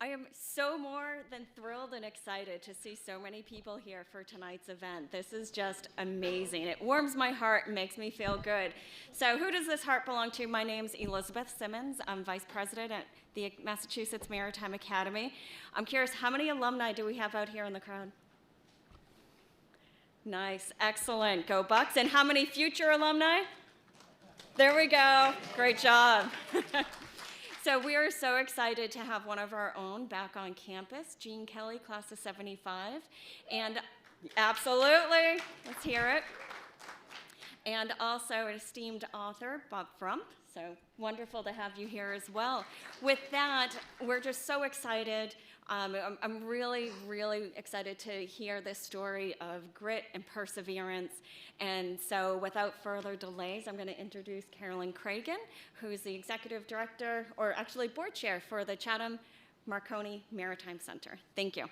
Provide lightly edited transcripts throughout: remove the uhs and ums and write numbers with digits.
I am so more than thrilled and excited to see so many people here for tonight's event. This is just amazing. It warms my heart and makes me feel good. So who does this heart belong to? My name's Elizabeth Simmons. I'm Vice President at the Massachusetts Maritime Academy. I'm curious, how many alumni do we have out here in the crowd? Nice, excellent, go Bucks. And how many future alumni? There we go, great job. So we are so excited to have one of our own back on campus, Jean Kelly, class of 75. And absolutely, let's hear it. And also an esteemed author, Bob Frump. So wonderful to have you here as well. With that, we're just so excited. I'm really, really excited to hear this story of grit and perseverance. And so without further delays, I'm going to introduce Carolyn Cragen, who's the Executive Director, or actually Board Chair for the Chatham Marconi Maritime Center. Thank you.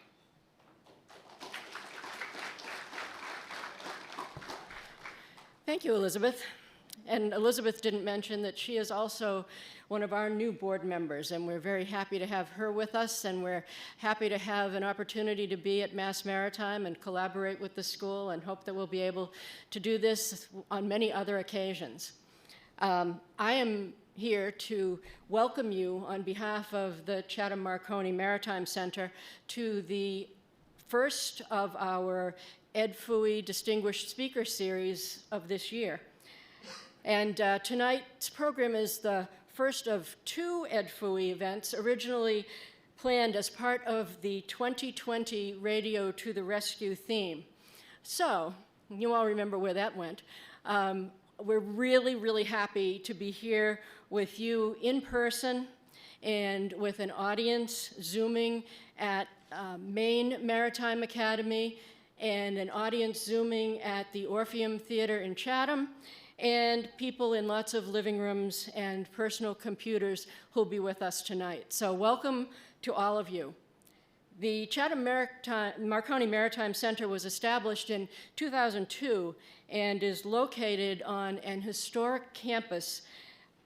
Thank you, Elizabeth. And Elizabeth didn't mention that she is also one of our new board members, and we're very happy to have her with us, and we're happy to have an opportunity to be at Mass Maritime and collaborate with the school, and hope that we'll be able to do this on many other occasions. I am here to welcome you on behalf of the Chatham Marconi Maritime Center to the first of our Ed Fooey Distinguished Speaker Series of this year. And tonight's program is the first of two Ed Fooey events originally planned as part of the 2020 Radio to the Rescue theme. So, you all remember where that went. We're really, really happy to be here with you in person and with an audience Zooming at Maine Maritime Academy and an audience Zooming at the Orpheum Theater in Chatham, and people in lots of living rooms and personal computers who'll be with us tonight. So welcome to all of you. The Chatham Marconi Maritime Center was established in 2002 and is located on an historic campus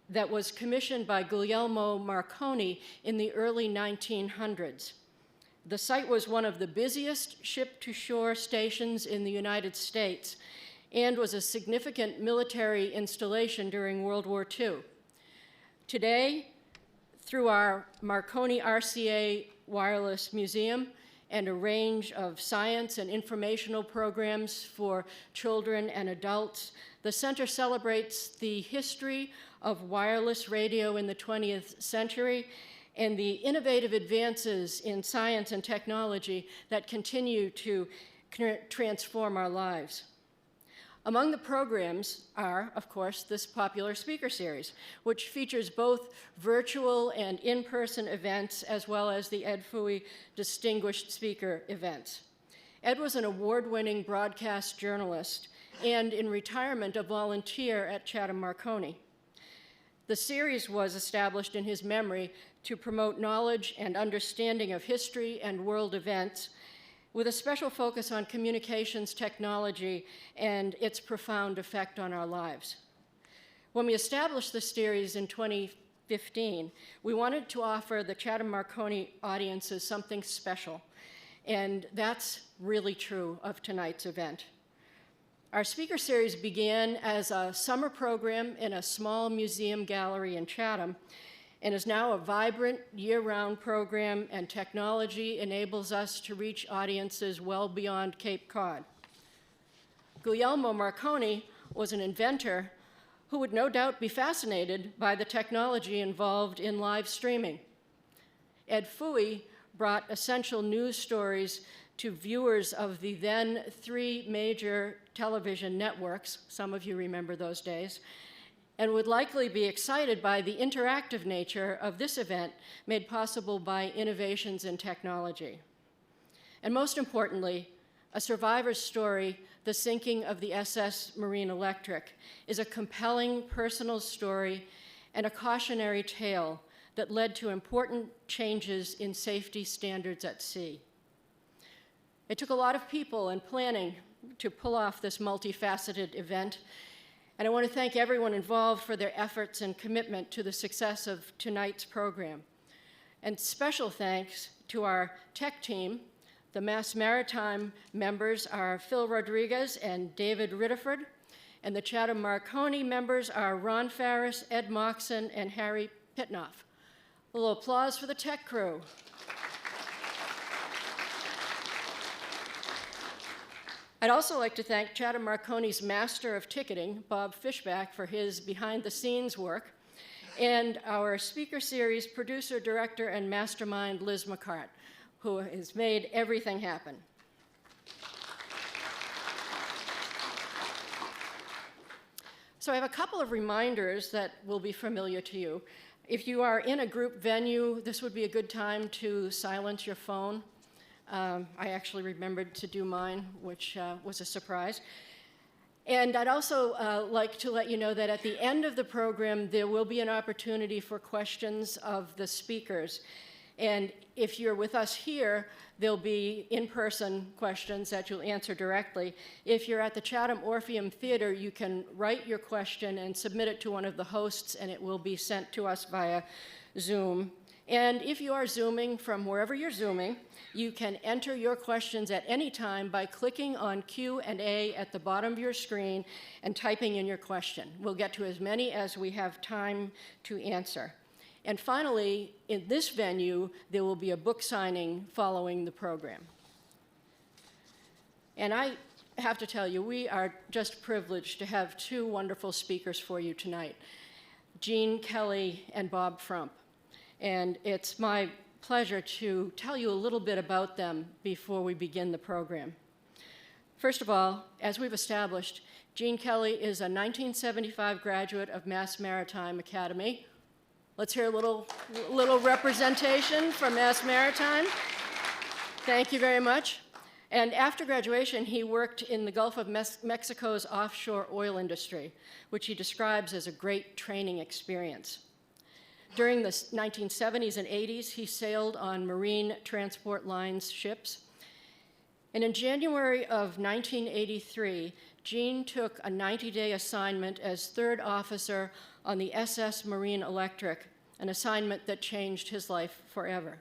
that was commissioned by Guglielmo Marconi in the early 1900s. The site was one of the busiest ship-to-shore stations in the United States and was a significant military installation during World War II. Today, through our Marconi RCA Wireless Museum and a range of science and informational programs for children and adults, the center celebrates the history of wireless radio in the 20th century and the innovative advances in science and technology that continue to transform our lives. Among the programs are, of course, this popular speaker series, which features both virtual and in-person events, as well as the Ed Fooey Distinguished Speaker events. Ed was an award-winning broadcast journalist and, in retirement, a volunteer at Chatham Marconi. The series was established in his memory to promote knowledge and understanding of history and world events, with a special focus on communications technology and its profound effect on our lives. When we established the series in 2015, we wanted to offer the Chatham Marconi audiences something special, and that's really true of tonight's event. Our speaker series began as a summer program in a small museum gallery in Chatham, and is now a vibrant year-round program, and technology enables us to reach audiences well beyond Cape Cod. Guglielmo Marconi was an inventor who would no doubt be fascinated by the technology involved in live streaming. Ed Fooey brought essential news stories to viewers of the then 3 major television networks, some of you remember those days, and would likely be excited by the interactive nature of this event made possible by innovations in technology. And most importantly, a survivor's story, the sinking of the SS Marine Electric, is a compelling personal story and a cautionary tale that led to important changes in safety standards at sea. It took a lot of people and planning to pull off this multifaceted event, and I want to thank everyone involved for their efforts and commitment to the success of tonight's program. And special thanks to our tech team. The Mass Maritime members are Phil Rodriguez and David Ritterford, and the Chatham Marconi members are Ron Farris, Ed Moxon, and Harry Pitnoff. A little applause for the tech crew. I'd also like to thank Chatham Marconi's master of ticketing, Bob Fishback, for his behind-the-scenes work, and our speaker series producer, director, and mastermind, Liz McCart, who has made everything happen. So I have a couple of reminders that will be familiar to you. If you are in a group venue, this would be a good time to silence your phone. I actually remembered to do mine, which was a surprise. And I'd also like to let you know that at the end of the program, there will be an opportunity for questions of the speakers. And if you're with us here, there'll be in-person questions that you'll answer directly. If you're at the Chatham Orpheum Theater, you can write your question and submit it to one of the hosts, and it will be sent to us via Zoom. And if you are Zooming from wherever you're Zooming, you can enter your questions at any time by clicking on Q&A at the bottom of your screen and typing in your question. We'll get to as many as we have time to answer. And finally, in this venue, there will be a book signing following the program. And I have to tell you, we are just privileged to have two wonderful speakers for you tonight, Gene Kelly and Bob Frump. And it's my pleasure to tell you a little bit about them before we begin the program. First of all, as we've established, Gene Kelly is a 1975 graduate of Mass Maritime Academy. Let's hear a little representation from Mass Maritime. Thank you very much. And after graduation, he worked in the Gulf of Mexico's offshore oil industry, which he describes as a great training experience. During the 1970s and 80s, he sailed on Marine Transport Line's ships. And in January of 1983, Gene took a 90-day assignment as third officer on the SS Marine Electric, an assignment that changed his life forever.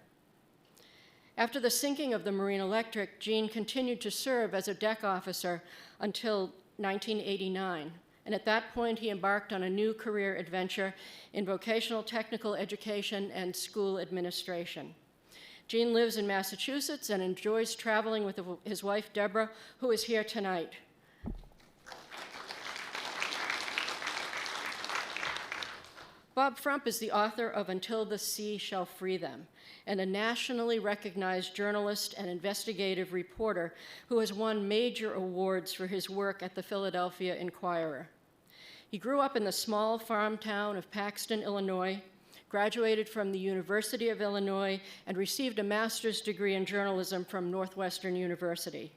After the sinking of the Marine Electric, Gene continued to serve as a deck officer until 1989. And at that point, he embarked on a new career adventure in vocational technical education and school administration. Gene lives in Massachusetts and enjoys traveling with his wife, Deborah, who is here tonight. Bob Frump is the author of Until the Sea Shall Free Them, and a nationally recognized journalist and investigative reporter who has won major awards for his work at the Philadelphia Inquirer. He grew up in the small farm town of Paxton, Illinois, graduated from the University of Illinois, and received a master's degree in journalism from Northwestern University.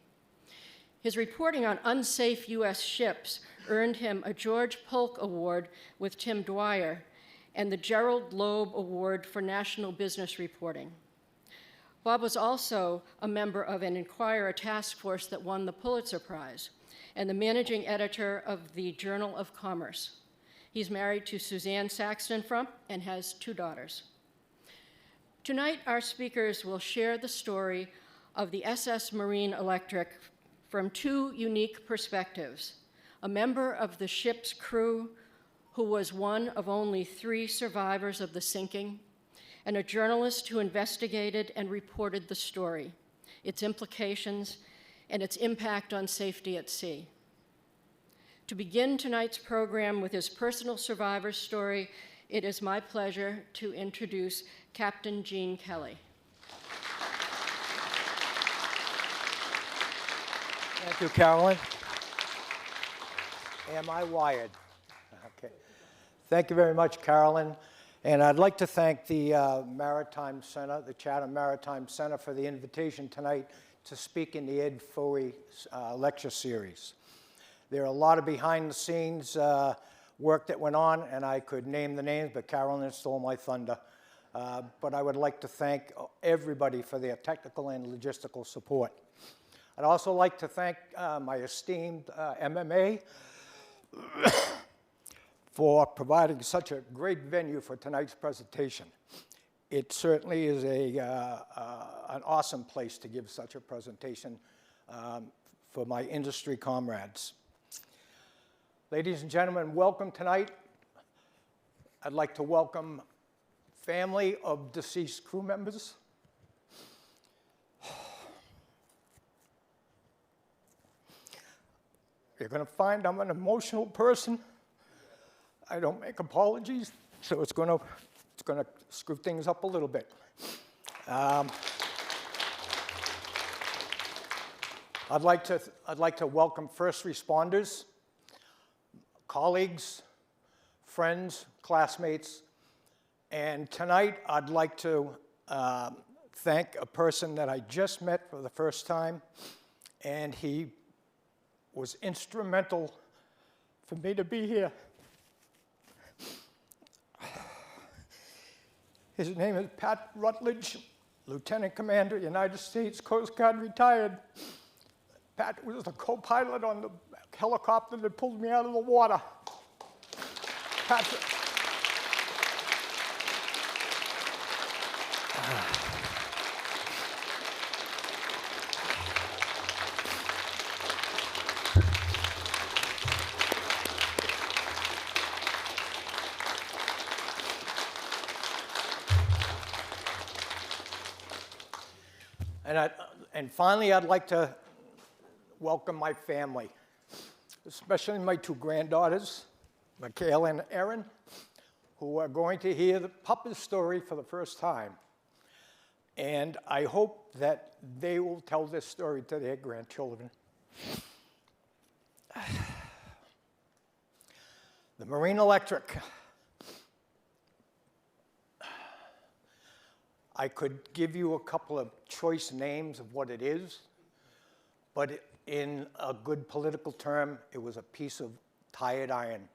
His reporting on unsafe U.S. ships earned him a George Polk Award with Tim Dwyer and the Gerald Loeb Award for National Business Reporting. Bob was also a member of an Inquirer task force that won the Pulitzer Prize and the managing editor of the Journal of Commerce. He's married to Suzanne Saxton Frump and has 2 daughters. Tonight, our speakers will share the story of the SS Marine Electric from 2 unique perspectives: a member of the ship's crew who was one of only 3 survivors of the sinking, and a journalist who investigated and reported the story, its implications, and its impact on safety at sea. To begin tonight's program with his personal survivor story, it is my pleasure to introduce Captain Gene Kelly. Thank you, Carolyn. Am I wired? Okay. Thank you very much, Carolyn. And I'd like to thank the Maritime Center, the Chatham Maritime Center, for the invitation tonight to speak in the Ed Foley lecture series. There are a lot of behind-the-scenes work that went on, and I could name the names, but Carolyn stole my thunder. But I would like to thank everybody for their technical and logistical support. I'd also like to thank my esteemed MMA for providing such a great venue for tonight's presentation. it certainly is an awesome place to give such a presentation for my industry comrades. Ladies and gentlemen, welcome tonight. I'd like to welcome family of deceased crew members. You're going to find I'm an emotional person. I don't make apologies, so it's going to screw things up a little bit. I'd like to welcome first responders, colleagues, friends, classmates, and tonight I'd like to thank a person that I just met for the first time, and he was instrumental for me to be here. His name is Pat Rutledge, Lieutenant Commander, United States Coast Guard, retired. Pat was the co-pilot on the helicopter that pulled me out of the water. Pat's And finally, I'd like to welcome my family, especially my two granddaughters, Michaela and Erin, who are going to hear the Papa's story for the first time. And I hope that they will tell this story to their grandchildren. The Marine Electric. I could give you a couple of choice names of what it is, but in a good political term, it was a piece of tired iron.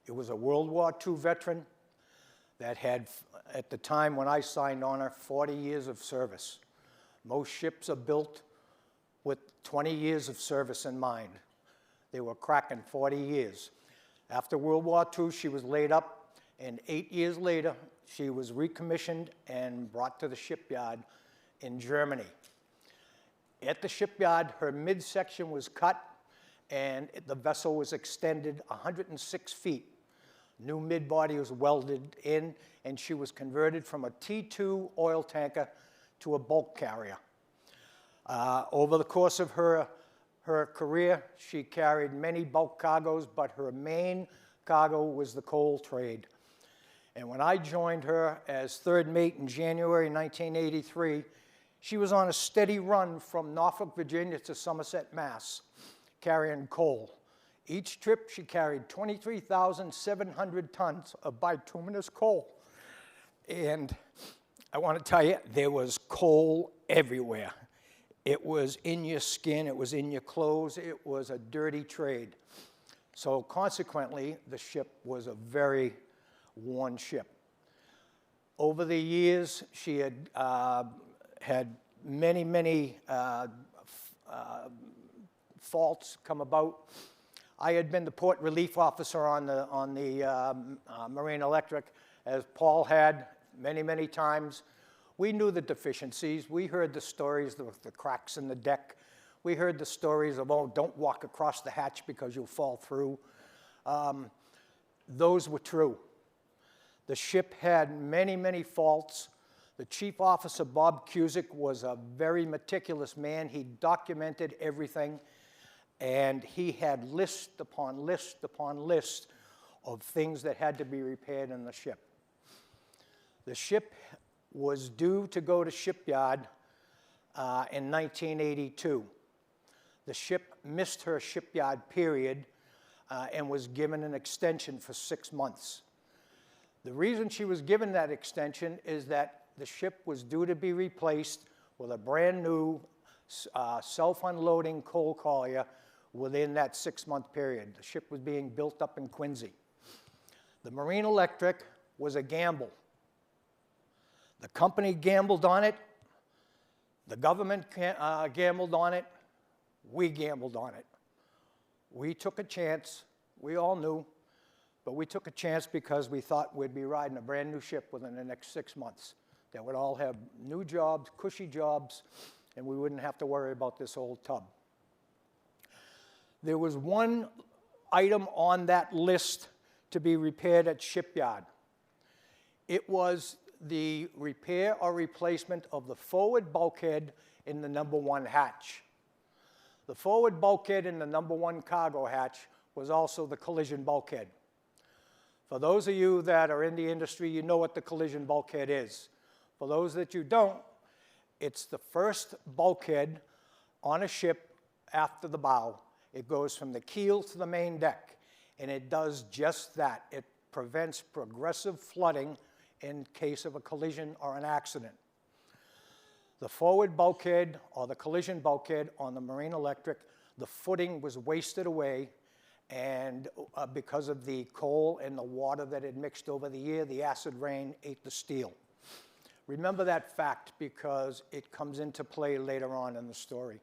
It was a World War II veteran that had, at the time when I signed on her, 40 years of service. Most ships are built with 20 years of service in mind. They were cracking 40 years. After World War II, she was laid up, and 8 years later, she was recommissioned and brought to the shipyard in Germany. At the shipyard, her midsection was cut, and the vessel was extended 106 feet. New mid-body was welded in, and she was converted from a T2 oil tanker to a bulk carrier. Over the course of her career, she carried many bulk cargoes, but her main cargo was the coal trade. And when I joined her as third mate in January 1983, she was on a steady run from Norfolk, Virginia to Somerset, Mass, carrying coal. Each trip, she carried 23,700 tons of bituminous coal. And I want to tell you, there was coal everywhere. It was in your skin, it was in your clothes, it was a dirty trade. So consequently, the ship was a very worn ship. Over the years, she had had many faults come about. I had been the port relief officer on the Marine Electric, as Paul had many times. We knew the deficiencies. We heard the stories of the cracks in the deck. We heard the stories of, oh, don't walk across the hatch because you'll fall through. Those were true. The ship had many faults. The chief officer, Bob Cusick, was a very meticulous man. He documented everything, and he had list upon list upon list of things that had to be repaired in the ship. The ship was due to go to shipyard in 1982. The ship missed her shipyard period and was given an extension for 6 months. The reason she was given that extension is that the ship was due to be replaced with a brand new self-unloading coal collier within that 6-month period. The ship was being built up in Quincy. The Marine Electric was a gamble. The company gambled on it. The government gambled on it. We gambled on it. We took a chance. We all knew But we took a chance because we thought we'd be riding a brand new ship within the next 6 months that would all have new jobs, cushy jobs, and we wouldn't have to worry about this old tub. There was one item on that list to be repaired at shipyard. It was the repair or replacement of the forward bulkhead in the number 1 hatch. The forward bulkhead in the number 1 cargo hatch was also the collision bulkhead. For those of you that are in the industry, you know what the collision bulkhead is. For those that you don't, it's the first bulkhead on a ship after the bow. It goes from the keel to the main deck, and it does just that. It prevents progressive flooding in case of a collision or an accident. The forward bulkhead or the collision bulkhead on the Marine Electric, the footing was wasted away, and because of the coal and the water that had mixed over the year, the acid rain ate the steel. Remember that fact because it comes into play later on in the story.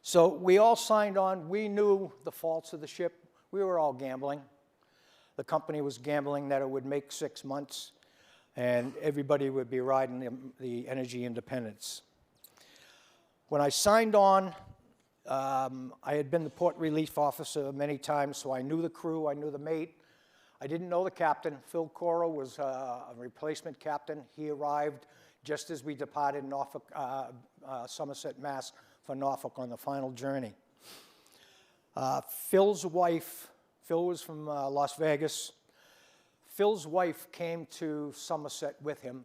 So we all signed on. We knew the faults of the ship. We were all gambling. The company was gambling that it would make 6 months, and everybody would be riding the energy independence. When I signed on, I had been the port relief officer many times, so I knew the crew, I knew the mate. I didn't know the captain. Phil Cora was a replacement captain. He arrived just as we departed Norfolk, Somerset, Mass. For Norfolk on the final journey. Phil's wife, Phil was from Las Vegas. Phil's wife came to Somerset with him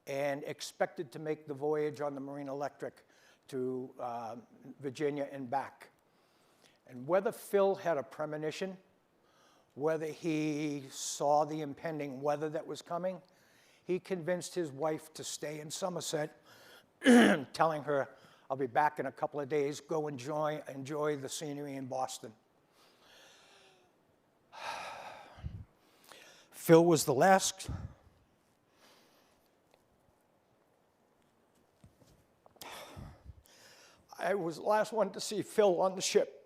and expected to make the voyage on the Marine Electric to Virginia and back. And whether Phil had a premonition, whether he saw the impending weather that was coming, he convinced his wife to stay in Somerset, telling her, "I'll be back in a couple of days. Go enjoy the scenery in Boston." Phil was the last. I was the last one to see Phil on the ship.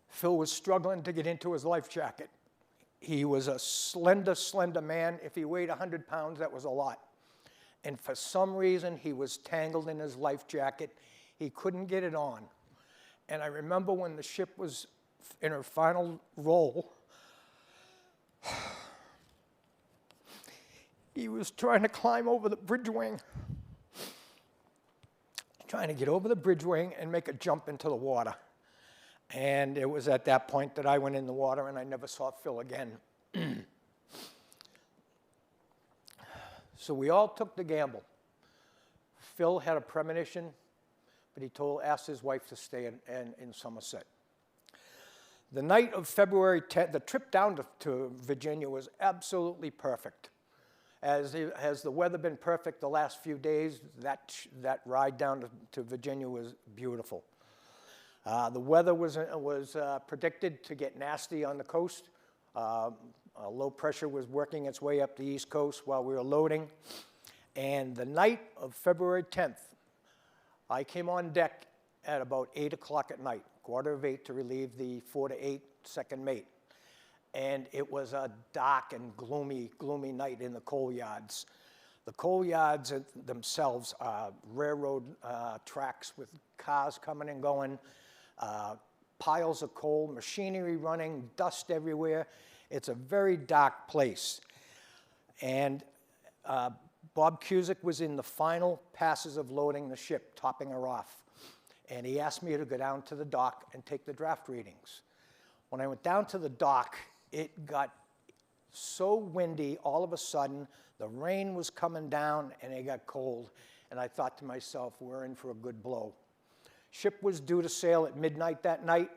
Phil was struggling to get into his life jacket. He was a slender, slender man. If he weighed 100 pounds, that was a lot. And for some reason, he was tangled in his life jacket. He couldn't get it on. And I remember when the ship was in her final roll, he was trying to climb over the bridge wing, trying to get over the bridge wing and make a jump into the water. And it was at that point that I went in the water and I never saw Phil again. So we all took the gamble. Phil had a premonition, but he asked his wife to stay in Somerset. The night of February 10th, the trip down to Virginia was absolutely perfect. Has the weather been perfect the last few days, that ride down to Virginia was beautiful. The weather was predicted to get nasty on the coast. Low pressure was working its way up the East Coast while we were loading. And the night of February 10th, I came on deck at about 8 o'clock at night, 7:45 to relieve the 4 to 8 second mate. And it was a dark and gloomy, gloomy night in the coal yards. The coal yards themselves are railroad tracks with cars coming and going, piles of coal, machinery running, dust everywhere. It's a very dark place. And Bob Cusick was in the final passes of loading the ship, topping her off. And he asked me to go down to the dock and take the draft readings. When I went down to the dock, it got so windy all of a sudden, the rain was coming down and it got cold. And I thought to myself, we're in for a good blow. Ship was due to sail at midnight that night.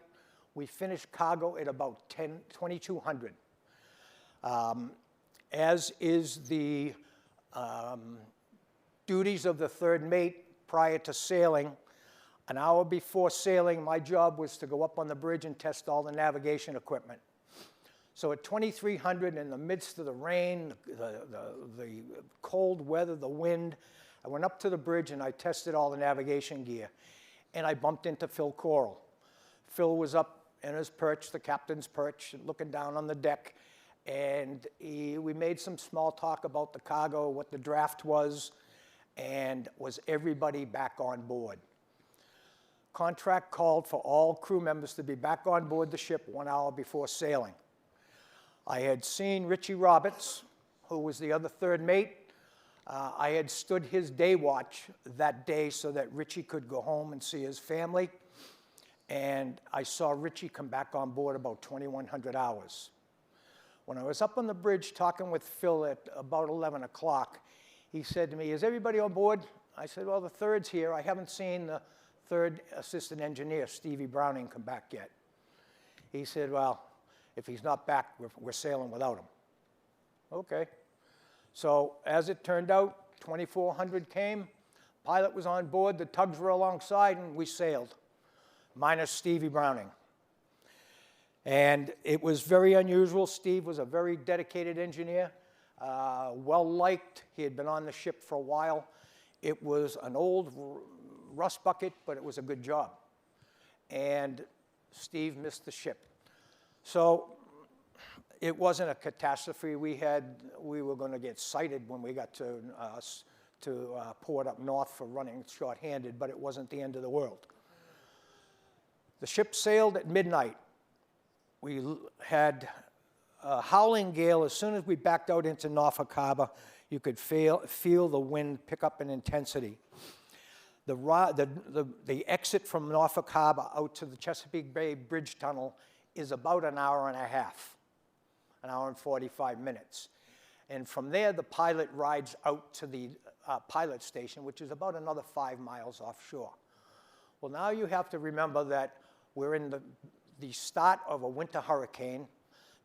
We finished cargo at about 2200. As is the duties of the third mate prior to sailing, an hour before sailing, my job was to go up on the bridge and test all the navigation equipment. So at 2300, in the midst of the rain, the cold weather, the wind, I went up to the bridge and I tested all the navigation gear. And I bumped into Phil Coral. Phil was up in his perch, the captain's perch, looking down on the deck, and we made some small talk about the cargo, what the draft was, and was everybody back on board. Contract called for all crew members to be back on board the ship 1 hour before sailing. I had seen Richie Roberts, who was the other third mate. I had stood his day watch that day so that Richie could go home and see his family. And I saw Richie come back on board about 2100 hours. When I was up on the bridge talking with Phil at about 11 o'clock, he said to me, "Is everybody on board?" I said, "Well, the third's here. I haven't seen the third assistant engineer, Stevie Browning, come back yet." He said, "Well, if he's not back, we're sailing without him." Okay. So as it turned out, 2400 came, pilot was on board, the tugs were alongside, and we sailed, minus Stevie Browning. And it was very unusual. Steve was a very dedicated engineer, well-liked. He had been on the ship for a while. It was an old rust bucket, but it was a good job. And Steve missed the ship. So it wasn't a catastrophe. We were going to get cited when we got to port up north for running short-handed, but it wasn't the end of the world. The ship sailed at midnight. We had a howling gale. As soon as we backed out into Norfolk Harbor, you could feel the wind pick up in intensity. The exit from Norfolk Harbor out to the Chesapeake Bay Bridge Tunnel is about an hour and a half, an hour and 45 minutes. And from there, the pilot rides out to the pilot station, which is about another 5 miles offshore. Well, now you have to remember that we're in the start of a winter hurricane.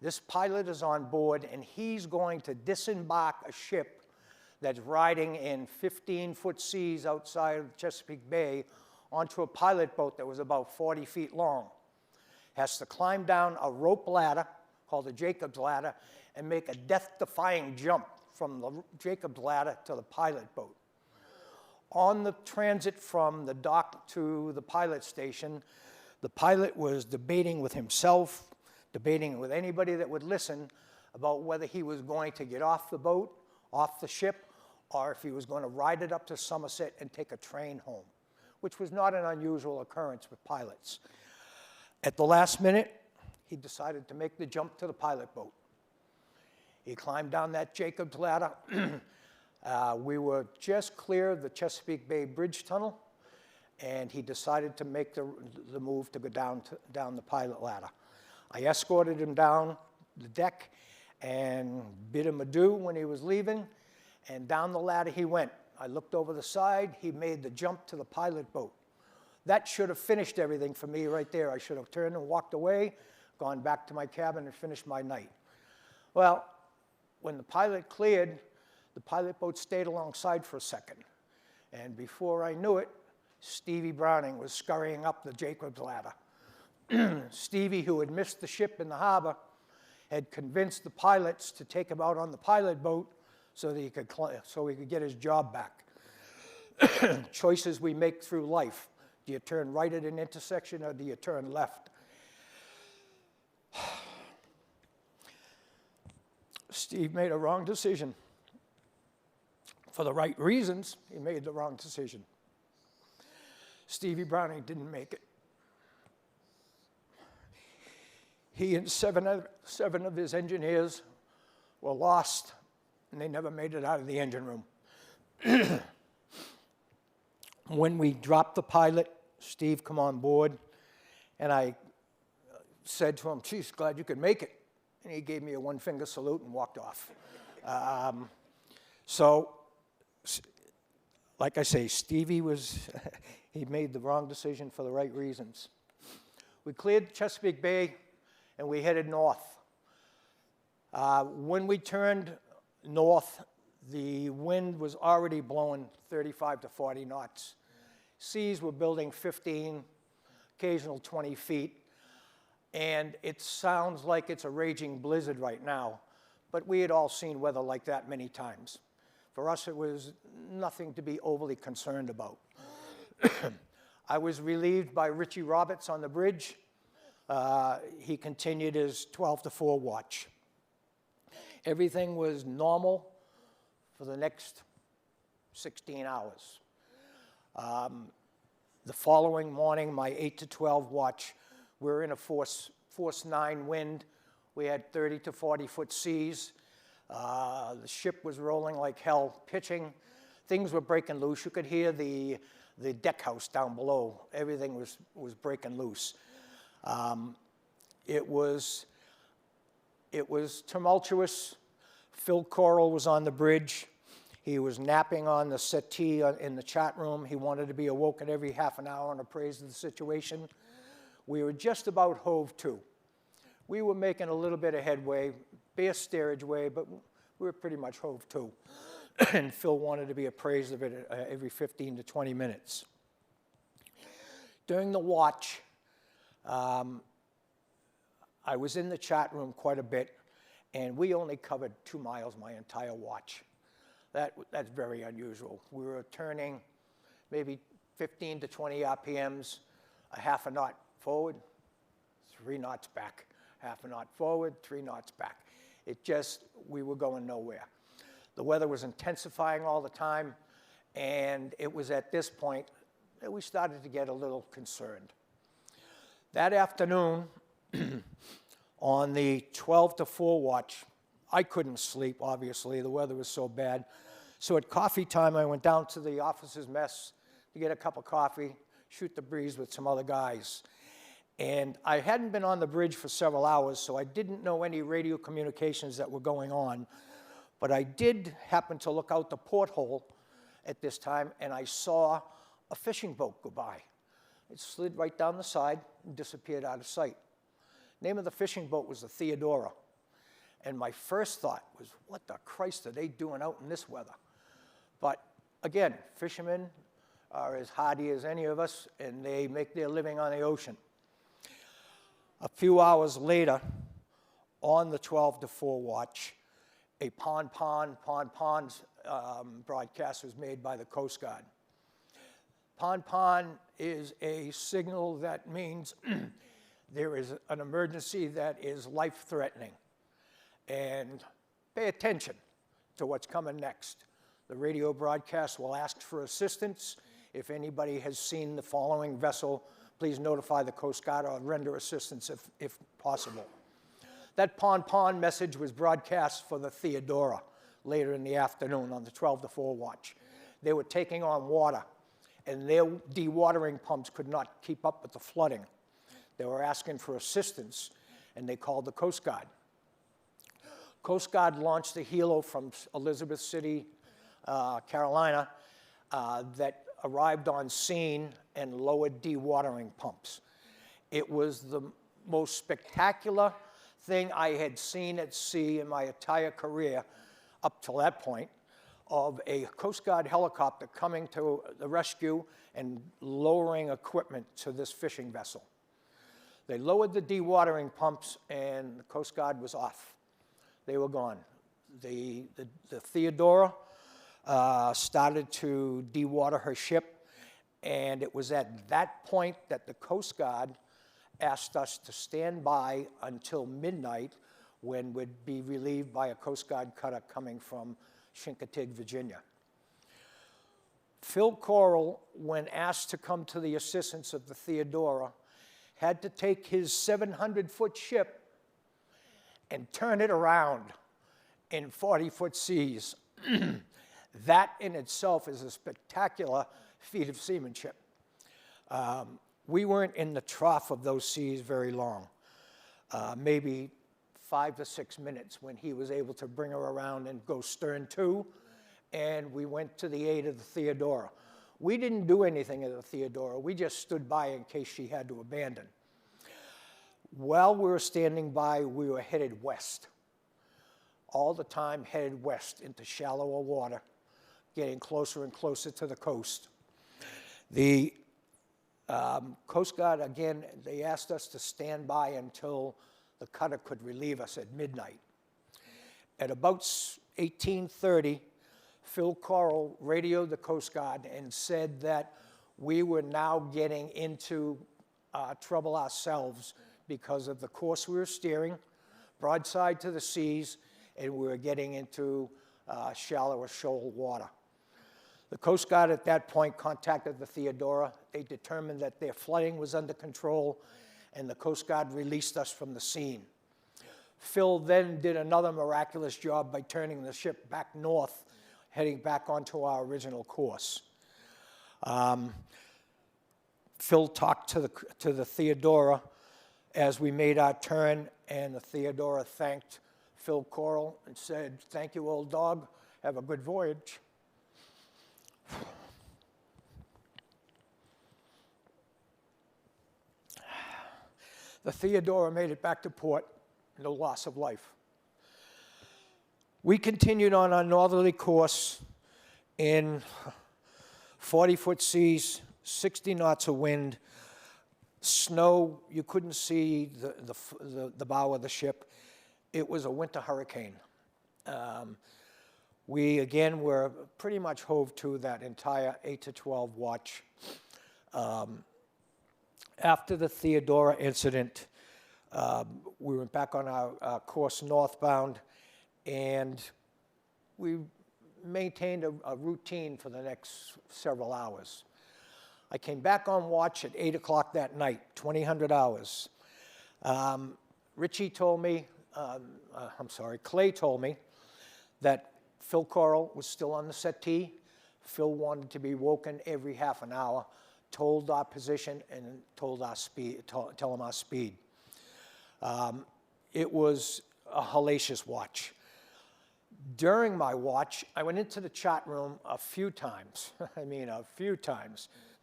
This pilot is on board, and he's going to disembark a ship that's riding in 15-foot seas outside of Chesapeake Bay onto a pilot boat that was about 40 feet long. Has to climb down a rope ladder called the Jacob's Ladder and make a death-defying jump from the Jacob's Ladder to the pilot boat. On the transit from the dock to the pilot station, the pilot was debating with himself, debating with anybody that would listen about whether he was going to get off the boat, off the ship, or if he was going to ride it up to Somerset and take a train home, which was not an unusual occurrence with pilots. At the last minute, he decided to make the jump to the pilot boat. He climbed down that Jacob's Ladder. We were just clear of the Chesapeake Bay Bridge Tunnel, and he decided to make the move to go down the pilot ladder. I escorted him down the deck and bid him adieu when he was leaving, and down the ladder he went. I looked over the side. He made the jump to the pilot boat. That should have finished everything for me right there. I should have turned and walked away, gone back to my cabin and finished my night. Well, when the pilot cleared, the pilot boat stayed alongside for a second. And before I knew it, Stevie Browning was scurrying up the Jacob's Ladder. Stevie, who had missed the ship in the harbor, had convinced the pilots to take him out on the pilot boat so that he could get his job back. Choices we make through life. Do you turn right at an intersection or do you turn left? Steve made a wrong decision. For the right reasons, he made the wrong decision. Stevie Browning didn't make it. He and seven of his engineers were lost, and they never made it out of the engine room. When we dropped the pilot, Steve come on board, and I said to him, "Geez, glad you could make it." And he gave me a one-finger salute and walked off. So, like I say, Stevie he made the wrong decision for the right reasons. We cleared Chesapeake Bay, and we headed north. When we turned north, the wind was already blowing 35 to 40 knots. Seas were building 15, occasional 20 feet. And it sounds like it's a raging blizzard right now, but we had all seen weather like that many times. For us, it was nothing to be overly concerned about. I was relieved by Richie Roberts on the bridge. he continued his 12 to 4 watch. Everything was normal for the next 16 hours. The following morning, my 8 to 12 watch, we were in a force 9 wind. We had 30 to 40 foot seas. The ship was rolling like hell, pitching. Things were breaking loose. You could hear the deck house down below. Everything was breaking loose. It was tumultuous. Phil Coral was on the bridge. He was napping on the settee in the chat room. He wanted to be awoken every half an hour and appraised of the situation. We were just about hove to. We were making a little bit of headway, bare steerage way, but we were pretty much hove to. And Phil wanted to be appraised of it every 15 to 20 minutes. During the watch, I was in the chat room quite a bit, and we only covered 2 miles my entire watch. That's very unusual. We were turning maybe 15 to 20 RPMs, a half a knot forward, 3 knots back, half a knot forward, 3 knots back. We were going nowhere. The weather was intensifying all the time, and it was at this point that we started to get a little concerned. That afternoon, on the 12 to 4 watch, I couldn't sleep, obviously. The weather was so bad. So at coffee time, I went down to the officers' mess to get a cup of coffee, shoot the breeze with some other guys. And I hadn't been on the bridge for several hours, so I didn't know any radio communications that were going on. But I did happen to look out the porthole at this time, and I saw a fishing boat go by. It slid right down the side and disappeared out of sight. Name of the fishing boat was the Theodora. And my first thought was, what the Christ are they doing out in this weather? But again, fishermen are as hardy as any of us, and they make their living on the ocean. A few hours later, on the 12 to 4 watch, a pond broadcast was made by the Coast Guard. Pond is a signal that means there is an emergency that is life-threatening. And pay attention to what's coming next. The radio broadcast will ask for assistance. If anybody has seen the following vessel, please notify the Coast Guard or render assistance if possible. That pond message was broadcast for the Theodora later in the afternoon on the 12 to 4 watch. They were taking on water, and their dewatering pumps could not keep up with the flooding. They were asking for assistance, and they called the Coast Guard. Coast Guard launched a helo from Elizabeth City, Carolina, that arrived on scene and lowered dewatering pumps. It was the most spectacular thing I had seen at sea in my entire career up till that point, of a Coast Guard helicopter coming to the rescue and lowering equipment to this fishing vessel. They lowered the dewatering pumps, and the Coast Guard was off. They were gone. The Theodora started to dewater her ship, and it was at that point that the Coast Guard asked us to stand by until midnight, when we'd be relieved by a Coast Guard cutter coming from Chincoteague, Virginia. Phil Coral, when asked to come to the assistance of the Theodora, had to take his 700-foot ship and turn it around in 40-foot seas. That in itself is a spectacular feat of seamanship. We weren't in the trough of those seas very long, maybe 5 to 6 minutes, when he was able to bring her around and go stern to, and we went to the aid of the Theodora. We didn't do anything at the Theodora. We just stood by in case she had to abandon. While we were standing by, we were headed west. All the time headed west into shallower water, getting closer and closer to the coast. The Coast Guard, again, they asked us to stand by until the cutter could relieve us at midnight. At about 18:30, Phil Coral radioed the Coast Guard and said that we were now getting into trouble ourselves because of the course we were steering, broadside to the seas, and we were getting into shallower shoal water. The Coast Guard at that point contacted the Theodora. They determined that their flooding was under control, and the Coast Guard released us from the scene. Phil then did another miraculous job by turning the ship back north, heading back onto our original course. Phil talked to the Theodora as we made our turn, and the Theodora thanked Phil Coral and said, "Thank you, old dog. Have a good voyage." The Theodora made it back to port, no loss of life. We continued on our northerly course in 40-foot seas, 60 knots of wind, snow. You couldn't see the bow of the ship. It was a winter hurricane. We, again, were pretty much hove to that entire 8 to 12 watch. After the Theodora incident, we went back on our course northbound, and we maintained a routine for the next several hours. I came back on watch at 8 o'clock that night, 2000 hours. Clay told me that Phil Coral was still on the settee. Phil wanted to be woken every half an hour, told our position, and told our speed, tell him our speed. It was a hellacious watch. During my watch, I went into the chart room a few times,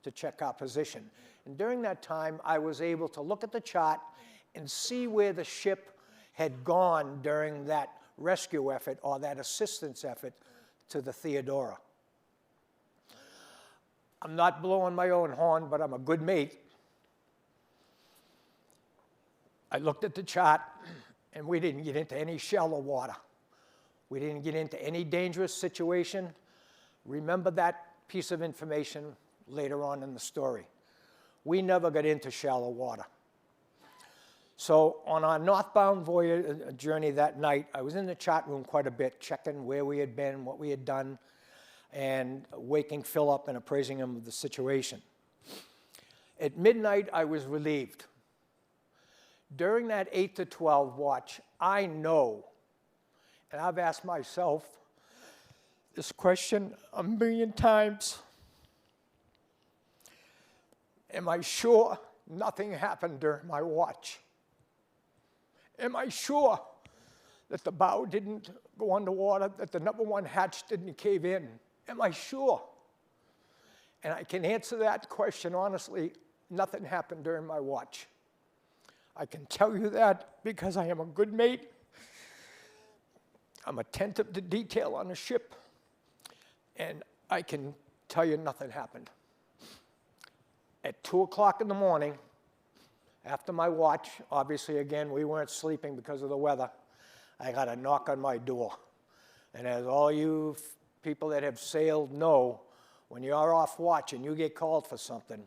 to check our position. And during that time, I was able to look at the chart and see where the ship had gone during that rescue effort or that assistance effort to the Theodora. I'm not blowing my own horn, but I'm a good mate. I looked at the chart, and we didn't get into any shallow water. We didn't get into any dangerous situation. Remember that piece of information later on in the story. We never got into shallow water. So on our northbound voyage journey that night, I was in the chart room quite a bit, checking where we had been, what we had done, and waking Phil up and appraising him of the situation. At midnight, I was relieved. During that 8 to 12 watch, I know, and I've asked myself this question a million times, am I sure nothing happened during my watch? Am I sure that the bow didn't go underwater, that the number one hatch didn't cave in? Am I sure? And I can answer that question honestly, nothing happened during my watch. I can tell you that because I am a good mate. I'm attentive to detail on a ship, and I can tell you nothing happened. At 2 o'clock in the morning, after my watch, obviously, again, we weren't sleeping because of the weather, I got a knock on my door. And as all you people that have sailed know, when you're off watch and you get called for something,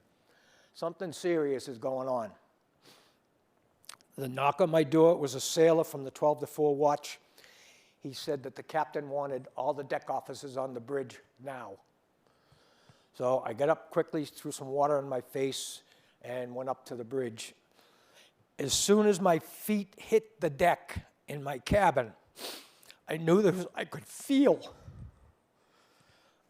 something serious is going on. The knock on my door was a sailor from the 12 to 4 watch. He said that the captain wanted all the deck officers on the bridge now. So I got up quickly, threw some water on my face, and went up to the bridge. As soon as my feet hit the deck in my cabin, I knew I could feel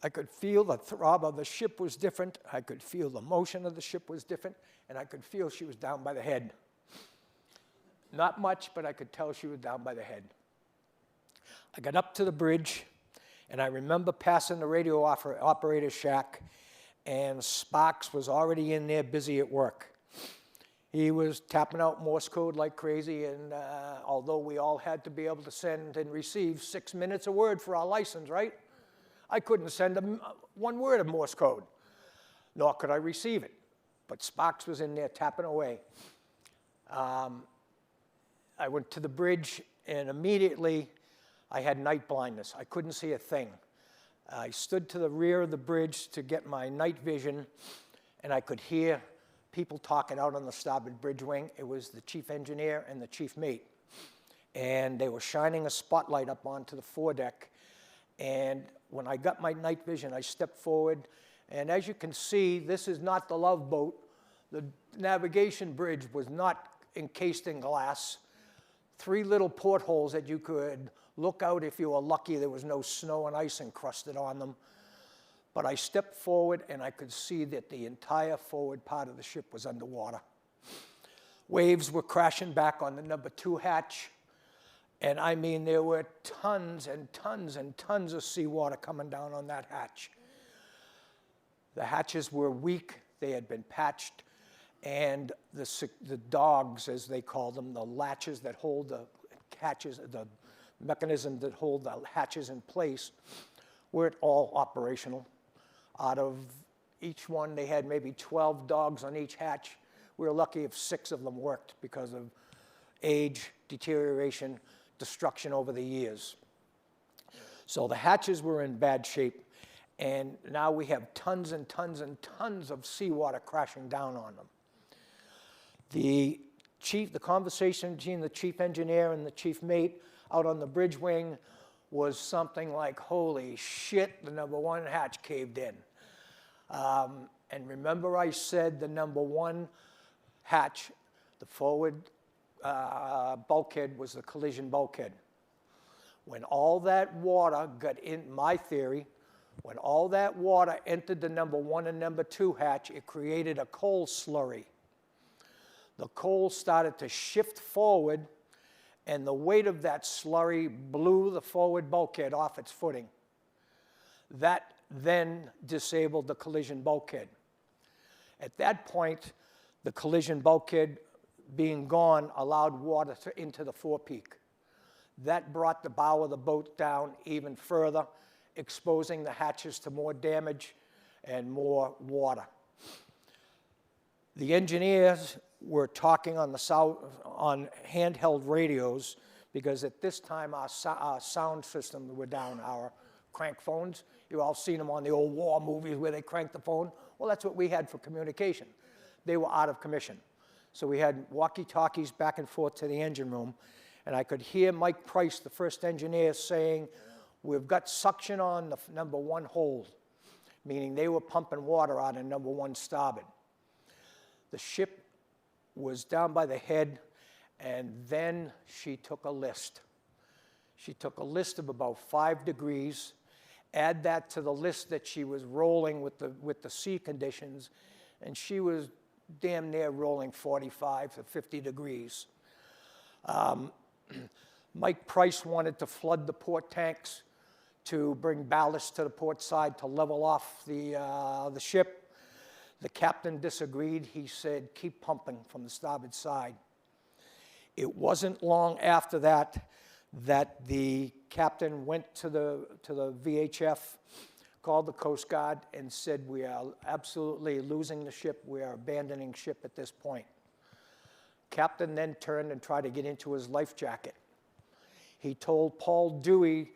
the throb of the ship was different. I could feel the motion of the ship was different, and I could feel she was down by the head. Not much, but I could tell she was down by the head. I got up to the bridge, and I remember passing the radio operator's shack, and Sparks was already in there busy at work. He was tapping out Morse code like crazy, and although we all had to be able to send and receive 6 minutes a word for our license, right? I couldn't send him one word of Morse code, nor could I receive it. But Sparks was in there tapping away. I went to the bridge, and immediately I had night blindness. I couldn't see a thing. I stood to the rear of the bridge to get my night vision, and I could hear people talking out on the starboard bridge wing. It was the chief engineer and the chief mate. And they were shining a spotlight up onto the foredeck. And when I got my night vision, I stepped forward. And as you can see, this is not the Love Boat. The navigation bridge was not encased in glass. 3 little portholes that you could look out if you were lucky. There was no snow and ice encrusted on them. But I stepped forward and I could see that the entire forward part of the ship was underwater. Waves were crashing back on the number 2 hatch. And I mean, there were tons and tons and tons of seawater coming down on that hatch. The hatches were weak. They had been patched. And the dogs, as they call them, the latches that hold the hatches, the mechanism that hold the hatches in place, weren't all operational. Out of each one, they had maybe 12 dogs on each hatch. We were lucky if 6 of them worked because of age, deterioration, destruction over the years. So the hatches were in bad shape, and now we have tons and tons and tons of seawater crashing down on them. The conversation between the chief engineer and the chief mate out on the bridge wing was something like, holy shit, the number 1 hatch caved in. And remember I said the number 1 hatch, the forward bulkhead, was the collision bulkhead. When all that water got in, my theory, when all that water entered the number 1 and number 2 hatch, it created a coal slurry. The coal started to shift forward, and the weight of that slurry blew the forward bulkhead off its footing. That then disabled the collision bulkhead. At that point, the collision bulkhead being gone allowed water into the forepeak. That brought the bow of the boat down even further, exposing the hatches to more damage and more water. The engineers were talking on handheld radios, because at this time our sound systems were down, our crank phones. You've all seen them on the old war movies where they crank the phone. Well, that's what we had for communication. They were out of commission. So we had walkie-talkies back and forth to the engine room, and I could hear Mike Price, the first engineer, saying, we've got suction on the number 1 hold, meaning they were pumping water out of number 1 starboard. The ship was down by the head, and then she took a list. She took a list of about 5 degrees. Add that to the list that she was rolling with the sea conditions, and she was damn near rolling 45 to 50 degrees. Mike Price wanted to flood the port tanks to bring ballast to the port side to level off the ship. The captain disagreed. He said, keep pumping from the starboard side. It wasn't long after that that the captain went to the VHF, called the Coast Guard, and said, we are absolutely losing the ship. We are abandoning ship at this point. Captain then turned and tried to get into his life jacket. He told Paul Dewey,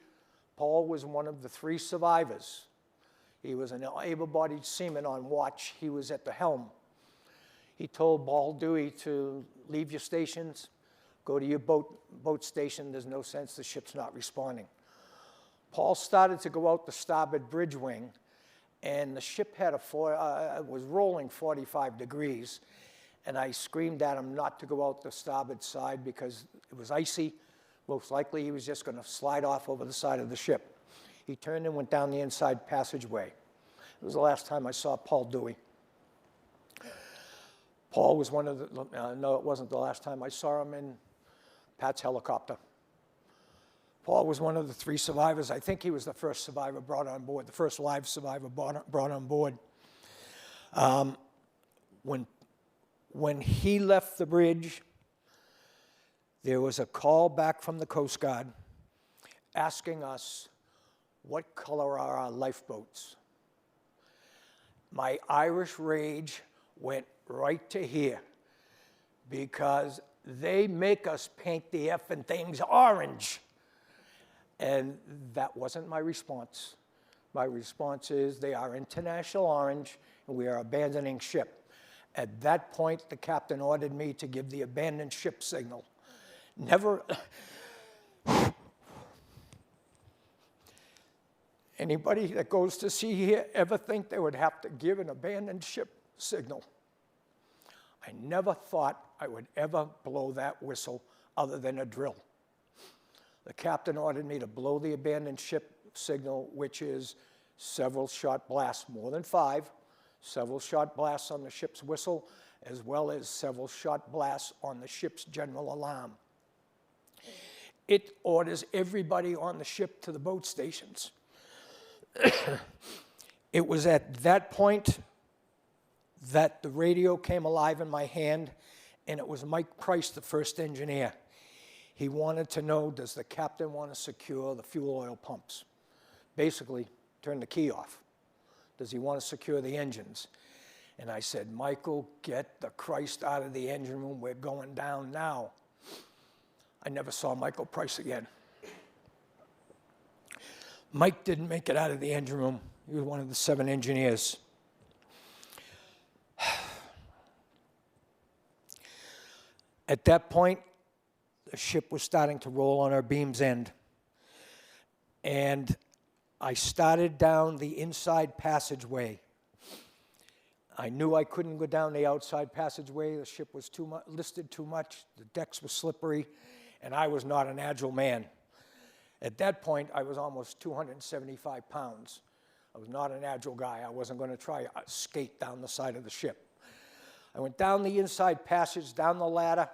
Paul was one of the 3 survivors. He was an able-bodied seaman on watch. He was at the helm. He told Paul Dewey to leave your stations, go to your boat station. There's no sense, the ship's not responding. Paul started to go out the starboard bridge wing, and the ship had was rolling 45 degrees, and I screamed at him not to go out the starboard side because it was icy. Most likely he was just going to slide off over the side of the ship. He turned and went down the inside passageway. It was the last time I saw Paul Dewey. Paul was one of the, no, it wasn't the last time I saw him in Pat's helicopter. Paul was one of the 3 survivors. I think he was the first survivor brought on board, the first live survivor brought on board. When he left the bridge, there was a call back from the Coast Guard asking us, what color are our lifeboats? My Irish rage went right to here, because they make us paint the effing things orange. And that wasn't my response. My response is, they are international orange, and we are abandoning ship. At that point, the captain ordered me to give the abandoned ship signal. Never, anybody that goes to sea here ever think they would have to give an abandoned ship signal? I never thought I would ever blow that whistle other than a drill. The captain ordered me to blow the abandoned ship signal, which is several shot blasts, more than 5, several shot blasts on the ship's whistle, as well as several shot blasts on the ship's general alarm. It orders everybody on the ship to the boat stations. It was at that point that the radio came alive in my hand, and it was Mike Price, the first engineer. He wanted to know, does the captain want to secure the fuel oil pumps? Basically, turn the key off. Does he want to secure the engines? And I said, Michael, get the Christ out of the engine room. We're going down now. I never saw Michael Price again. Mike didn't make it out of the engine room. He was one of the 7 engineers. At that point, the ship was starting to roll on our beam's end. And I started down the inside passageway. I knew I couldn't go down the outside passageway. The ship was listed too much. The decks were slippery, and I was not an agile man. At that point, I was almost 275 pounds. I was not an agile guy. I wasn't going to try to skate down the side of the ship. I went down the inside passage, down the ladder,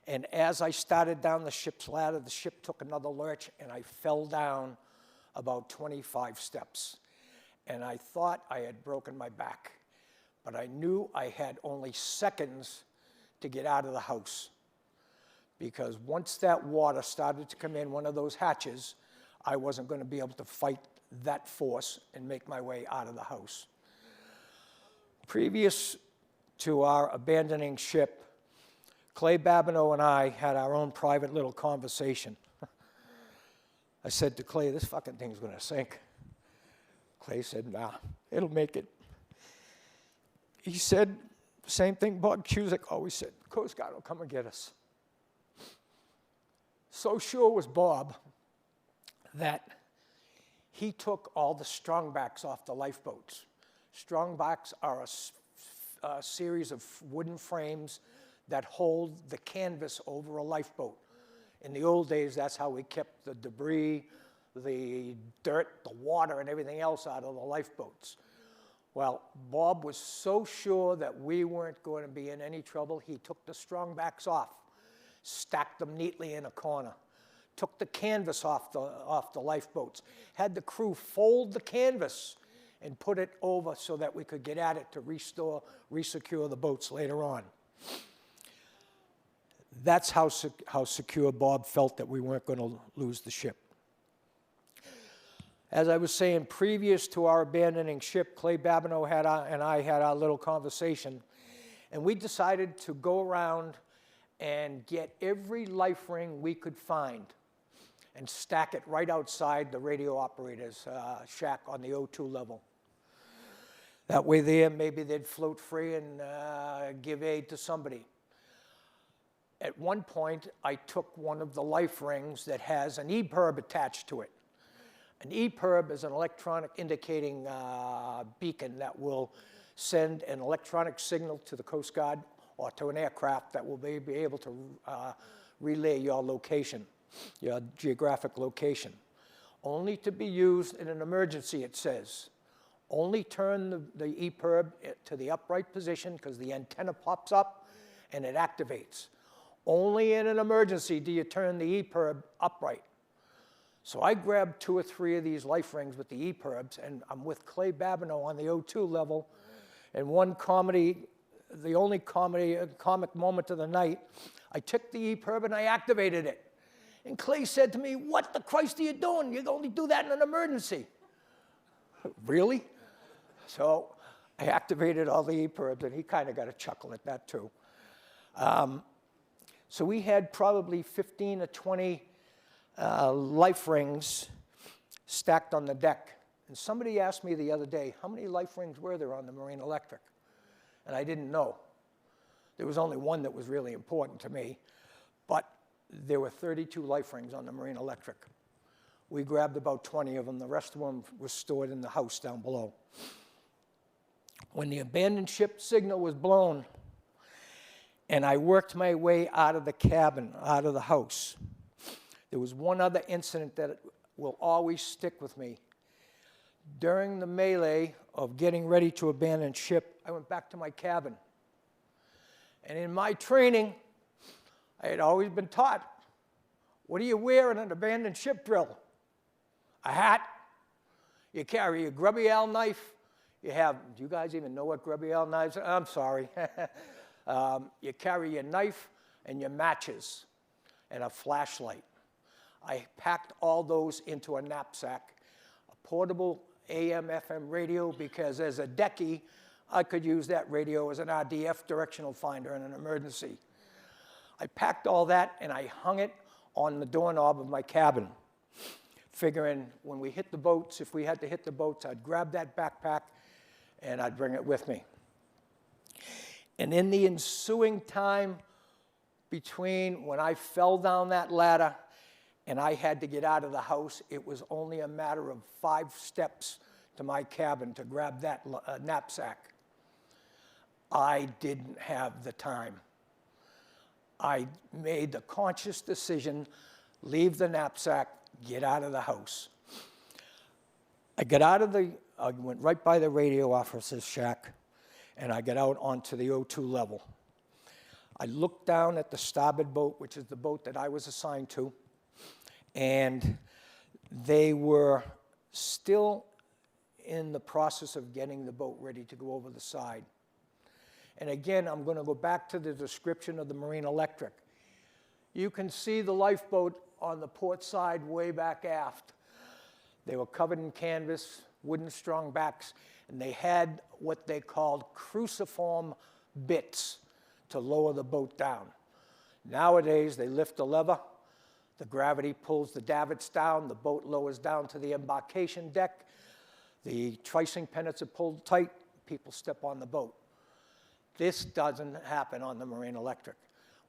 and as I started down the ship's ladder, the ship took another lurch, and I fell down about 25 steps. And I thought I had broken my back, but I knew I had only seconds to get out of the house, because once that water started to come in one of those hatches, I wasn't going to be able to fight that force and make my way out of the house. Previous to our abandoning ship, Clay Babineau and I had our own private little conversation. I said to Clay, this fucking thing's going to sink. Clay said, nah, it'll make it. He said the same thing Bob Cusick always said, the Coast Guard will come and get us. So sure was Bob that he took all the strongbacks off the lifeboats. Strongbacks are a series of wooden frames that hold the canvas over a lifeboat. In the old days, that's how we kept the debris, the dirt, the water, and everything else out of the lifeboats. Well, Bob was so sure that we weren't going to be in any trouble, he took the strongbacks off, stacked them neatly in a corner, took the canvas off the lifeboats, had the crew fold the canvas and put it over so that we could get at it to resecure the boats later on. That's how secure Bob felt that we weren't going to lose the ship. As I was saying, previous to our abandoning ship, Clay Babineau and I had our little conversation, and we decided to go around and get every life ring we could find and stack it right outside the radio operator's shack on the O2 level. That way there, maybe they'd float free and give aid to somebody. At one point, I took one of the life rings that has an EPIRB attached to it. An EPIRB is an electronic indicating beacon that will send an electronic signal to the Coast Guard or to an aircraft that will be able to relay your location, your geographic location. Only to be used in an emergency, it says. Only turn the EPIRB to the upright position because the antenna pops up and it activates. Only in an emergency do you turn the EPIRB upright. So I grabbed 2 or 3 of these life rings with the EPIRBs, and I'm with Clay Babineau on the O2 level, and the only comic moment of the night, I took the EPIRB and I activated it. And Clay said to me, what the Christ are you doing? You only do that in an emergency. Really? So I activated all the EPIRBs, and he kind of got a chuckle at that too. So we had probably 15 or 20 life rings stacked on the deck. And somebody asked me the other day, how many life rings were there on the Marine Electric? And I didn't know. There was only one that was really important to me, but there were 32 life rings on the Marine Electric. We grabbed about 20 of them. The rest of them was stored in the house down below. When the abandoned ship signal was blown, and I worked my way out of the cabin, out of the house, there was one other incident that will always stick with me. During the melee of getting ready to abandon ship, I went back to my cabin. And in my training, I had always been taught, what do you wear in an abandoned ship drill? A hat. You carry a grubby owl knife. You have, do you guys even know what grubby owl knives are? I'm sorry. You carry your knife and your matches and a flashlight. I packed all those into a knapsack, a portable AM/FM radio, because as a decky, I could use that radio as an RDF directional finder in an emergency. I packed all that and I hung it on the doorknob of my cabin, figuring when we hit the boats, if we had to hit the boats, I'd grab that backpack and I'd bring it with me. And in the ensuing time between when I fell down that ladder and I had to get out of the house, it was only a matter of 5 steps to my cabin to grab that knapsack. I didn't have the time. I made the conscious decision, leave the knapsack, get out of the house. I went right by the radio officer's shack, and I got out onto the O2 level. I looked down at the starboard boat, which is the boat that I was assigned to, and they were still in the process of getting the boat ready to go over the side. And again, I'm going to go back to the description of the Marine Electric. You can see the lifeboat on the port side way back aft. They were covered in canvas, wooden strong backs, and they had what they called cruciform bits to lower the boat down. Nowadays, they lift the lever, the gravity pulls the davits down, the boat lowers down to the embarkation deck, the tricing pennants are pulled tight, people step on the boat. This doesn't happen on the Marine Electric.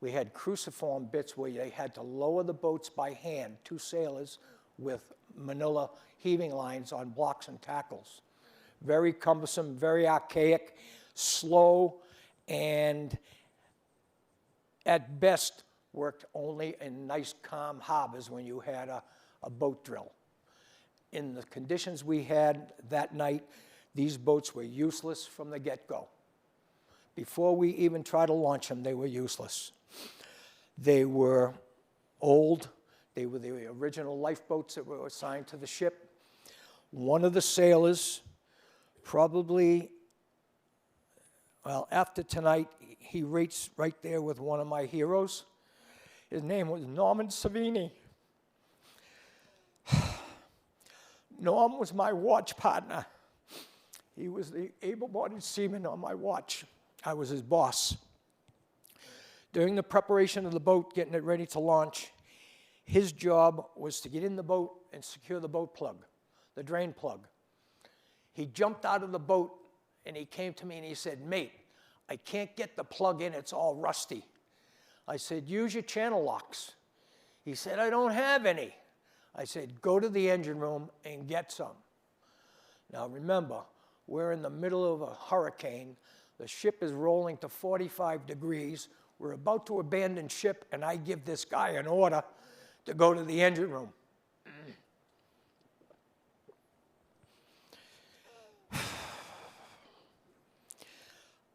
We had cruciform bits where they had to lower the boats by hand, 2 sailors with manila heaving lines on blocks and tackles. Very cumbersome, very archaic, slow, and at best worked only in nice, calm harbors when you had a boat drill. In the conditions we had that night, these boats were useless from the get-go. Before we even tried to launch them, they were useless. They were old. They were the original lifeboats that were assigned to the ship. One of the sailors, probably, well, after tonight, he rates right there with one of my heroes. His name was Norman Savini. Norm was my watch partner. He was the able-bodied seaman on my watch. I was his boss. During the preparation of the boat, getting it ready to launch, his job was to get in the boat and secure the boat plug, the drain plug. He jumped out of the boat and he came to me and he said, "Mate, I can't get the plug in, it's all rusty." I said, "Use your channel locks." He said, "I don't have any." I said, "Go to the engine room and get some." Now remember, we're in the middle of a hurricane. The ship is rolling to 45 degrees. We're about to abandon ship, and I give this guy an order to go to the engine room.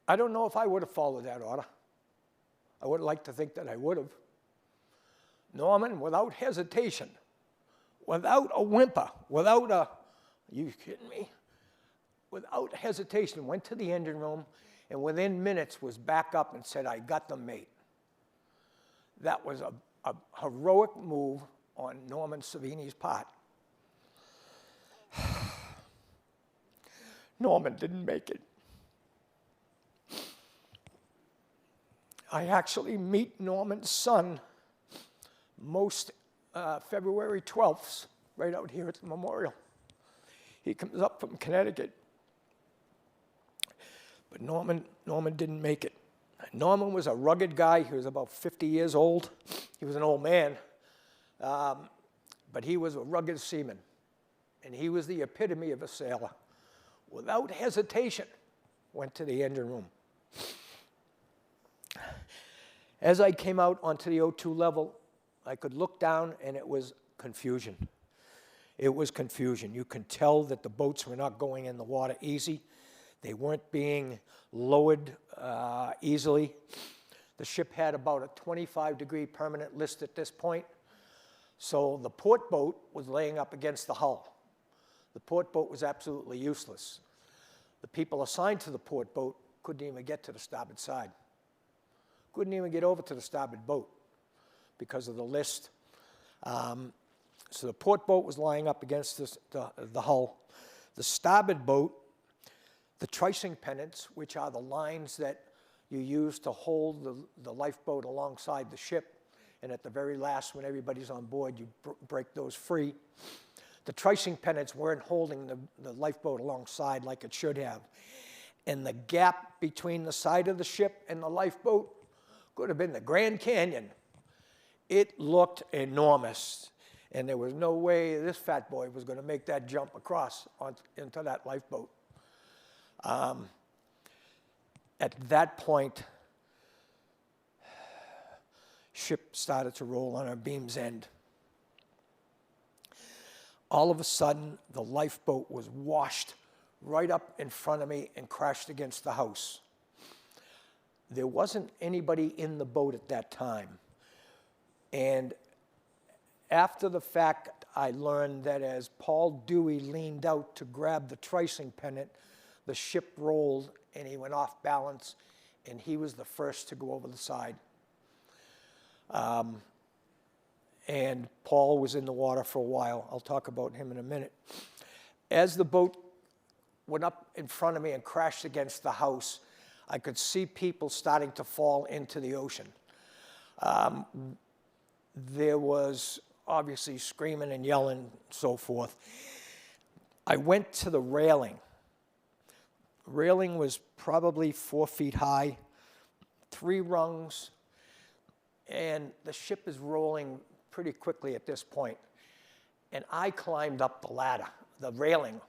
I don't know if I would have followed that order. I would like to think that I would have. Norman, without hesitation, without a whimper, without a, are you kidding me? Without hesitation, went to the engine room, and within minutes was back up and said, "I got them, mate." That was a heroic move on Norman Savini's part. Norman didn't make it. I actually meet Norman's son most February 12th, right out here at the memorial. He comes up from Connecticut. But Norman didn't make it. Norman was a rugged guy. He was about 50 years old. He was an old man, but he was a rugged seaman, and he was the epitome of a sailor. Without hesitation, went to the engine room. As I came out onto the O2 level, I could look down, and it was confusion. It was confusion. You can tell that the boats were not going in the water easy. They weren't being lowered easily. The ship had about a 25-degree permanent list at this point. So the port boat was laying up against the hull. The port boat was absolutely useless. The people assigned to the port boat couldn't even get to the starboard side. Couldn't even get over to the starboard boat because of the list. So the port boat was lying up against the hull. The starboard boat, the tricing pennants, which are the lines that you use to hold the lifeboat alongside the ship, and at the very last, when everybody's on board, you break those free. The tricing pennants weren't holding the lifeboat alongside like it should have. And the gap between the side of the ship and the lifeboat could have been the Grand Canyon. It looked enormous, and there was no way this fat boy was going to make that jump across into that lifeboat. At that point, ship started to roll on our beam's end. All of a sudden, the lifeboat was washed right up in front of me and crashed against the house. There wasn't anybody in the boat at that time. And after the fact, I learned that as Paul Dewey leaned out to grab the tricing pennant, the ship rolled and he went off balance, and he was the first to go over the side. And Paul was in the water for a while. I'll talk about him in a minute. As the boat went up in front of me and crashed against the house, I could see people starting to fall into the ocean. There was obviously screaming and yelling and so forth. I went to the railing. The railing was probably 4 feet high, 3 rungs, and the ship is rolling pretty quickly at this point. And I climbed up the ladder, the railing,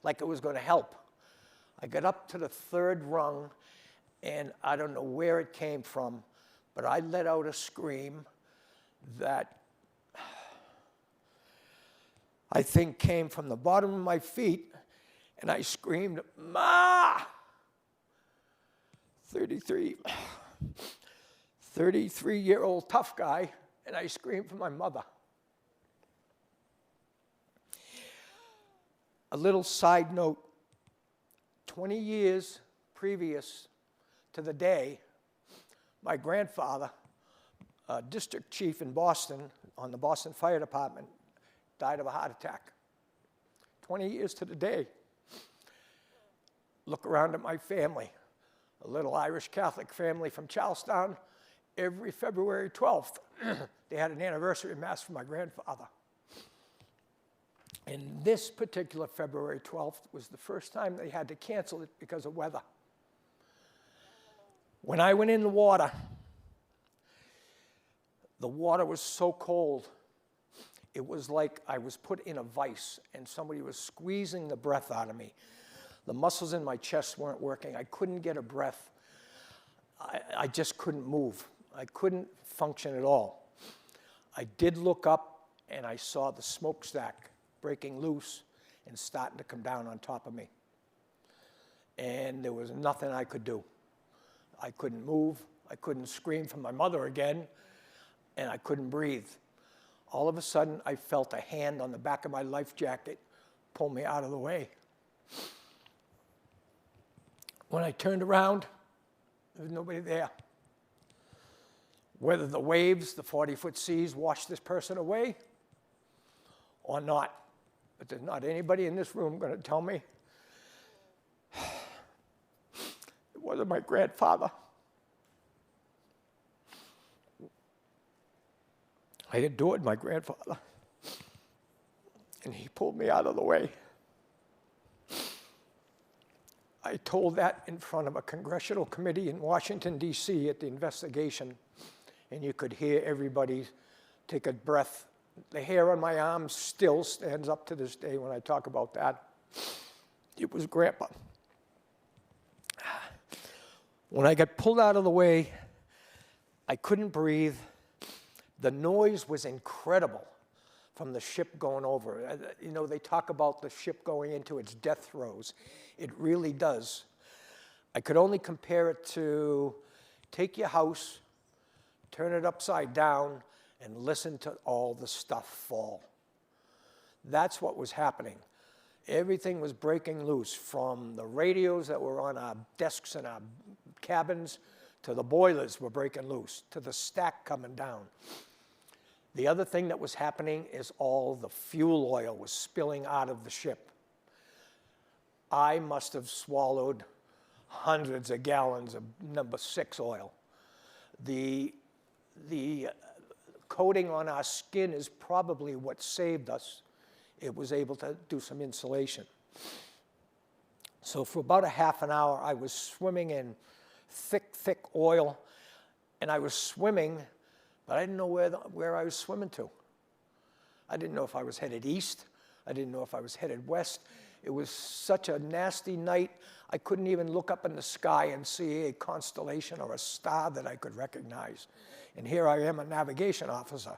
like it was going to help. I got up to the 3rd rung, and I don't know where it came from, but I let out a scream that I think came from the bottom of my feet, and I screamed, "Ma!" 33-year-old tough guy, and I screamed for my mother. A little side note, 20 years previous to the day, my grandfather, a district chief in Boston on the Boston Fire Department, died of a heart attack. 20 years to the day. Look around at my family, a little Irish Catholic family from Charlestown. Every February 12th, they had an anniversary mass for my grandfather. And this particular February 12th was the first time they had to cancel it because of weather. When I went in the water was so cold, it was like I was put in a vice and somebody was squeezing the breath out of me. The muscles in my chest weren't working. I couldn't get a breath. I just couldn't move. I couldn't function at all. I did look up and I saw the smokestack breaking loose and starting to come down on top of me. And there was nothing I could do. I couldn't move. I couldn't scream for my mother again, and I couldn't breathe. All of a sudden, I felt a hand on the back of my life jacket pull me out of the way. When I turned around, there was nobody there. Whether the waves, the 40-foot seas, washed this person away or not, but there's not anybody in this room going to tell me it wasn't my grandfather. I adored my grandfather, and he pulled me out of the way. I I told that in front of a congressional committee in Washington, D.C. at the investigation, and you could hear everybody take a breath. The hair on my arm still stands up to this day when I talk about that. It was Grandpa. When I got pulled out of the way, I couldn't breathe. The noise was incredible from the ship going over. You know, they talk about the ship going into its death throes. It really does. I could only compare it to take your house, turn it upside down, and listen to all the stuff fall. That's what was happening. Everything was breaking loose, from the radios that were on our desks in our cabins, to the boilers were breaking loose, to the stack coming down. The other thing that was happening is all the fuel oil was spilling out of the ship. I must have swallowed hundreds of gallons of number 6 oil. The coating on our skin is probably what saved us. It was able to do some insulation. So for about a half an hour, I was swimming in thick oil, and I was swimming, but I didn't know where I was swimming to. I didn't know if I was headed east. I didn't know if I was headed west. It was such a nasty night, I couldn't even look up in the sky and see a constellation or a star that I could recognize. And here I am, a navigation officer.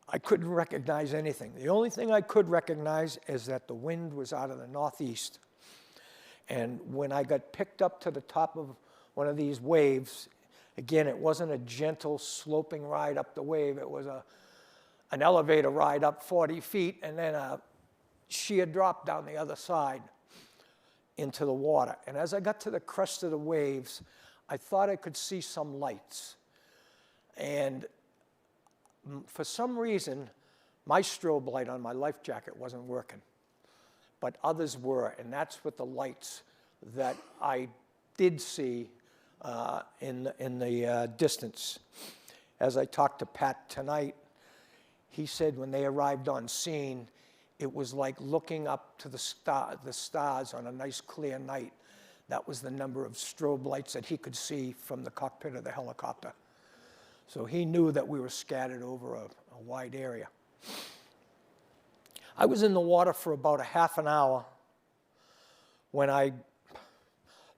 I couldn't recognize anything. The only thing I could recognize is that the wind was out of the northeast. And when I got picked up to the top of one of these waves, again, it wasn't a gentle sloping ride up the wave. It was an elevator ride up 40 feet and then a sheer drop down the other side into the water. And as I got to the crest of the waves, I thought I could see some lights. And for some reason, my strobe light on my life jacket wasn't working, but others were, and that's what the lights that I did see in the distance. As I talked to Pat tonight, he said when they arrived on scene, it was like looking up to the stars on a nice clear night. That was the number of strobe lights that he could see from the cockpit of the helicopter. So he knew that we were scattered over a wide area. I was in the water for about a half an hour when I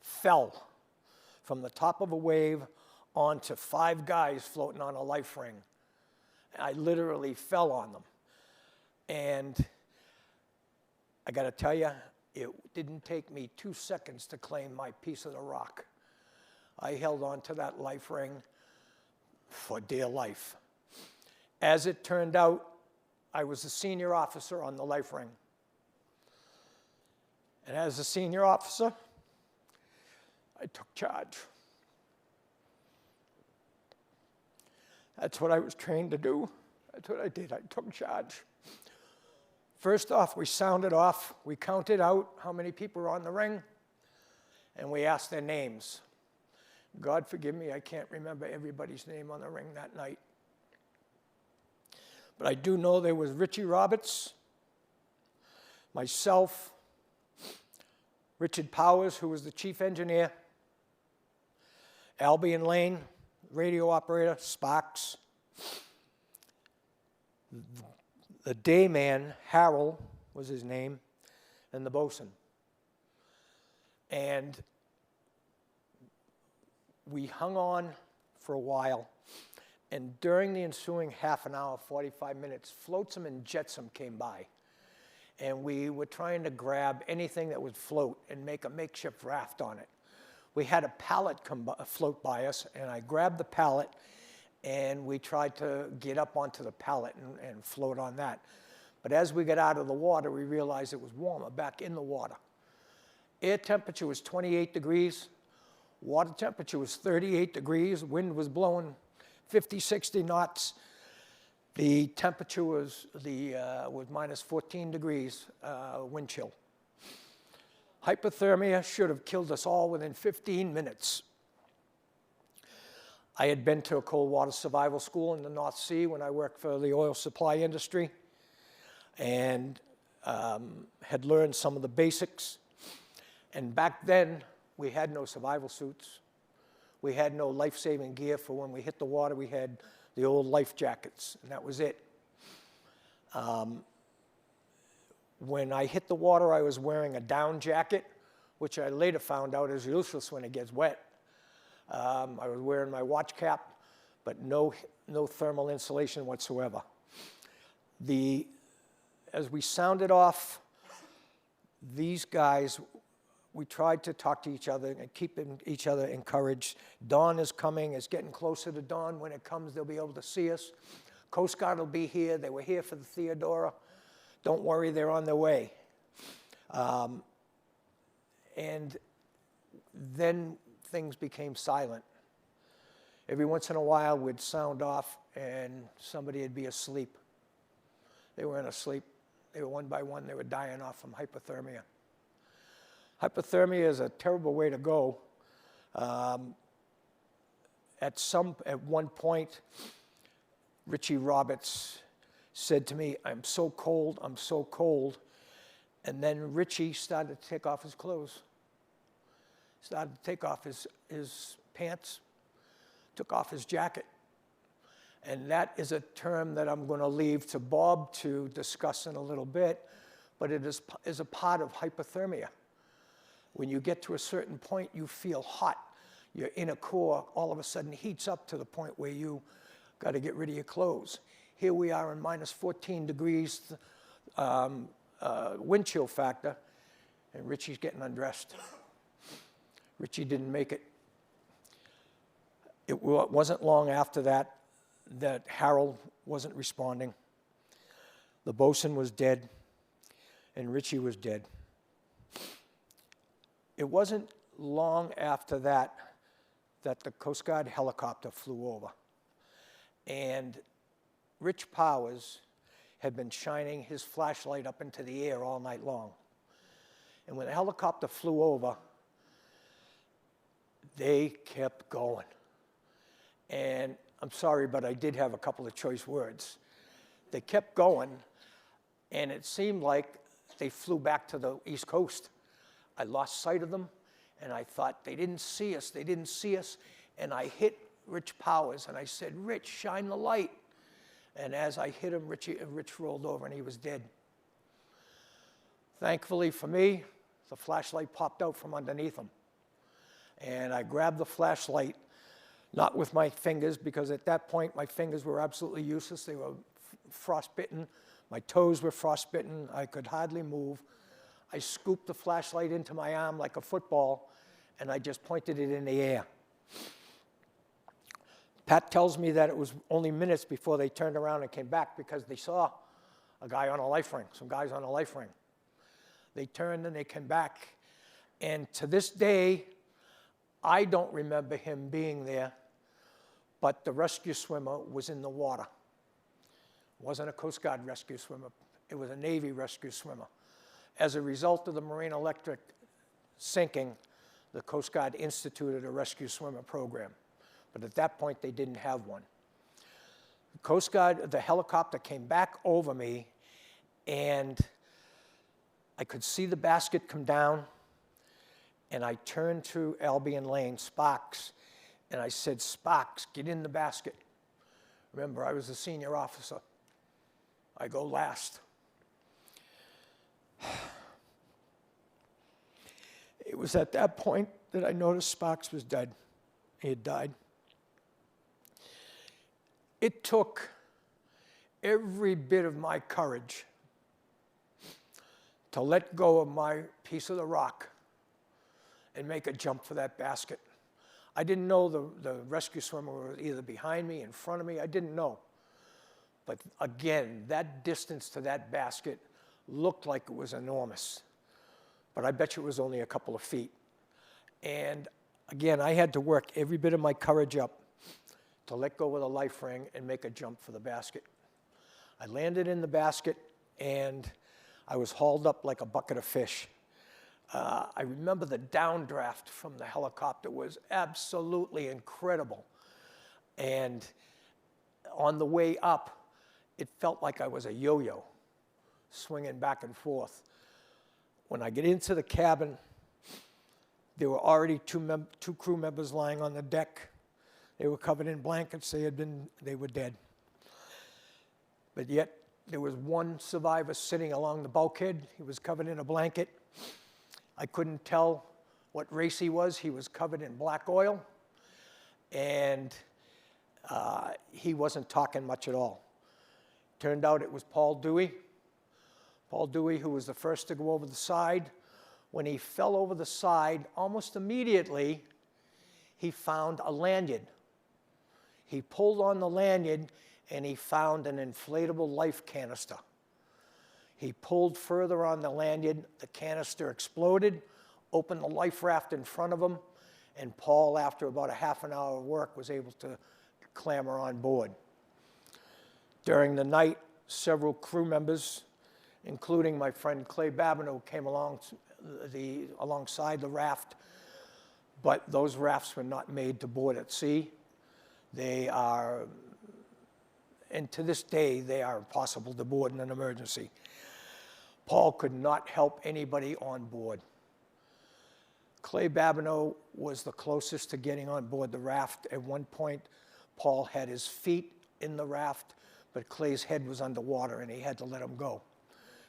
fell from the top of a wave onto 5 guys floating on a life ring. I literally fell on them. And I got to tell you, it didn't take me 2 seconds to claim my piece of the rock. I held on to that life ring for dear life. As it turned out, I was a senior officer on the life ring. And as a senior officer, I took charge. That's what I was trained to do. That's what I did. I took charge. First off, we sounded off. We counted out how many people were on the ring, and we asked their names. God forgive me, I can't remember everybody's name on the ring that night. But I do know there was Richie Roberts, myself, Richard Powers, who was the chief engineer, Albion Lane, radio operator, Sparks, the day man, Harold was his name, and the bosun. And we hung on for a while, and during the ensuing half an hour, 45 minutes, flotsam and jetsam came by. And we were trying to grab anything that would float and make a makeshift raft on it. We had a pallet float by us, and I grabbed the pallet, and we tried to get up onto the pallet and float on that. But as we got out of the water, we realized it was warmer back in the water. Air temperature was 28 degrees. Water temperature was 38 degrees. Wind was blowing 50, 60 knots. The temperature was minus 14 degrees wind chill. Hypothermia should have killed us all within 15 minutes. I had been to a cold water survival school in the North Sea when I worked for the oil supply industry, and had learned some of the basics. And back then, we had no survival suits. We had no life-saving gear for when we hit the water. We had the old life jackets, and that was it. When I hit the water, I was wearing a down jacket, which I later found out is useless when it gets wet. I was wearing my watch cap, but no thermal insulation whatsoever. As we sounded off, these guys, we tried to talk to each other and keep each other encouraged. Dawn is coming. It's getting closer to dawn. When it comes, they'll be able to see us. Coast Guard will be here. They were here for the Theodora. Don't worry, they're on their way. And then things became silent. Every once in a while, we'd sound off, and somebody would be asleep. They weren't asleep. They were one by one, they were dying off from hypothermia. Hypothermia is a terrible way to go. At one point, Richie Roberts said to me, I'm so cold, I'm so cold. And then Richie started to take off his clothes. Started to take off his pants, took off his jacket. And that is a term that I'm going to leave to Bob to discuss in a little bit, but it is a part of hypothermia. When you get to a certain point, you feel hot. Your inner core all of a sudden heats up to the point where you got to get rid of your clothes. Here we are in minus 14 degrees wind chill factor, and Richie's getting undressed. Richie didn't make it. It wasn't long after that Harold wasn't responding. The bosun was dead, and Richie was dead. It wasn't long after that the Coast Guard helicopter flew over. And Rich Powers had been shining his flashlight up into the air all night long. And when the helicopter flew over, they kept going. And I'm sorry, but I did have a couple of choice words. They kept going, and it seemed like they flew back to the East Coast. I lost sight of them, and I thought, they didn't see us, they didn't see us. And I hit Rich Powers, and I said, Rich, shine the light. And as I hit him, Rich rolled over, and he was dead. Thankfully for me, the flashlight popped out from underneath him. And I grabbed the flashlight, not with my fingers, because at that point, my fingers were absolutely useless. They were frostbitten. My toes were frostbitten. I could hardly move. I scooped the flashlight into my arm like a football, and I just pointed it in the air. Pat tells me that it was only minutes before they turned around and came back because they saw a guy on a life ring, some guys on a life ring. They turned and they came back. And to this day, I don't remember him being there, but the rescue swimmer was in the water. It wasn't a Coast Guard rescue swimmer. It was a Navy rescue swimmer. As a result of the Marine Electric sinking, the Coast Guard instituted a rescue swimmer program. But at that point, they didn't have one. The Coast Guard, the helicopter came back over me, and I could see the basket come down, and I turned to Albion Lane, Sparks, and I said, Sparks, get in the basket. Remember, I was a senior officer. I go last. It was at that point that I noticed Sparks was dead. He had died. It took every bit of my courage to let go of my piece of the rock and make a jump for that basket. I didn't know the rescue swimmer was either behind me, in front of me, I didn't know. But again, that distance to that basket looked like it was enormous. But I bet you it was only a couple of feet. And again, I had to work every bit of my courage up to let go of the life ring and make a jump for the basket. I landed in the basket, and I was hauled up like a bucket of fish. I remember the downdraft from the helicopter was absolutely incredible. And on the way up, it felt like I was a yo-yo, swinging back and forth. When I get into the cabin, There were already two crew members lying on the deck. They were covered in blankets. They were dead. But yet, there was one survivor sitting along the bulkhead. He was covered in a blanket. I couldn't tell what race he was. He was covered in black oil, and he wasn't talking much at all. Turned out it was Paul Dewey. Paul Dewey, who was the first to go over the side. When he fell over the side, almost immediately, he found a lanyard. He pulled on the lanyard, and he found an inflatable life canister. He pulled further on the lanyard, the canister exploded, opened the life raft in front of him, and Paul, after about a half an hour of work, was able to clamber on board. During the night, several crew members, including my friend Clay Babineau, came alongside the raft, but those rafts were not made to board at sea. They are, and to this day, they are impossible to board in an emergency. Paul could not help anybody on board. Clay Babineau was the closest to getting on board the raft. At one point, Paul had his feet in the raft, but Clay's head was underwater and he had to let him go.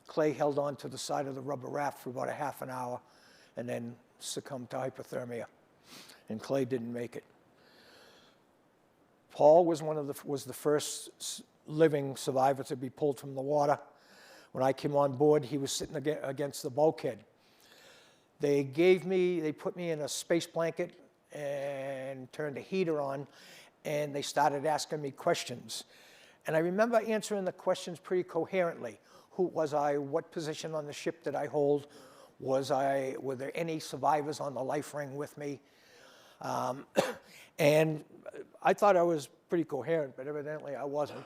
Clay held on to the side of the rubber raft for about a half an hour and then succumbed to hypothermia. And Clay didn't make it. Paul was the first living survivor to be pulled from the water. When I came on board, he was sitting against the bulkhead. They put me in a space blanket and turned a heater on, and they started asking me questions. And I remember answering the questions pretty coherently. Who was I? What position on the ship did I hold? Were there any survivors on the life ring with me? And I thought I was pretty coherent, but evidently I wasn't.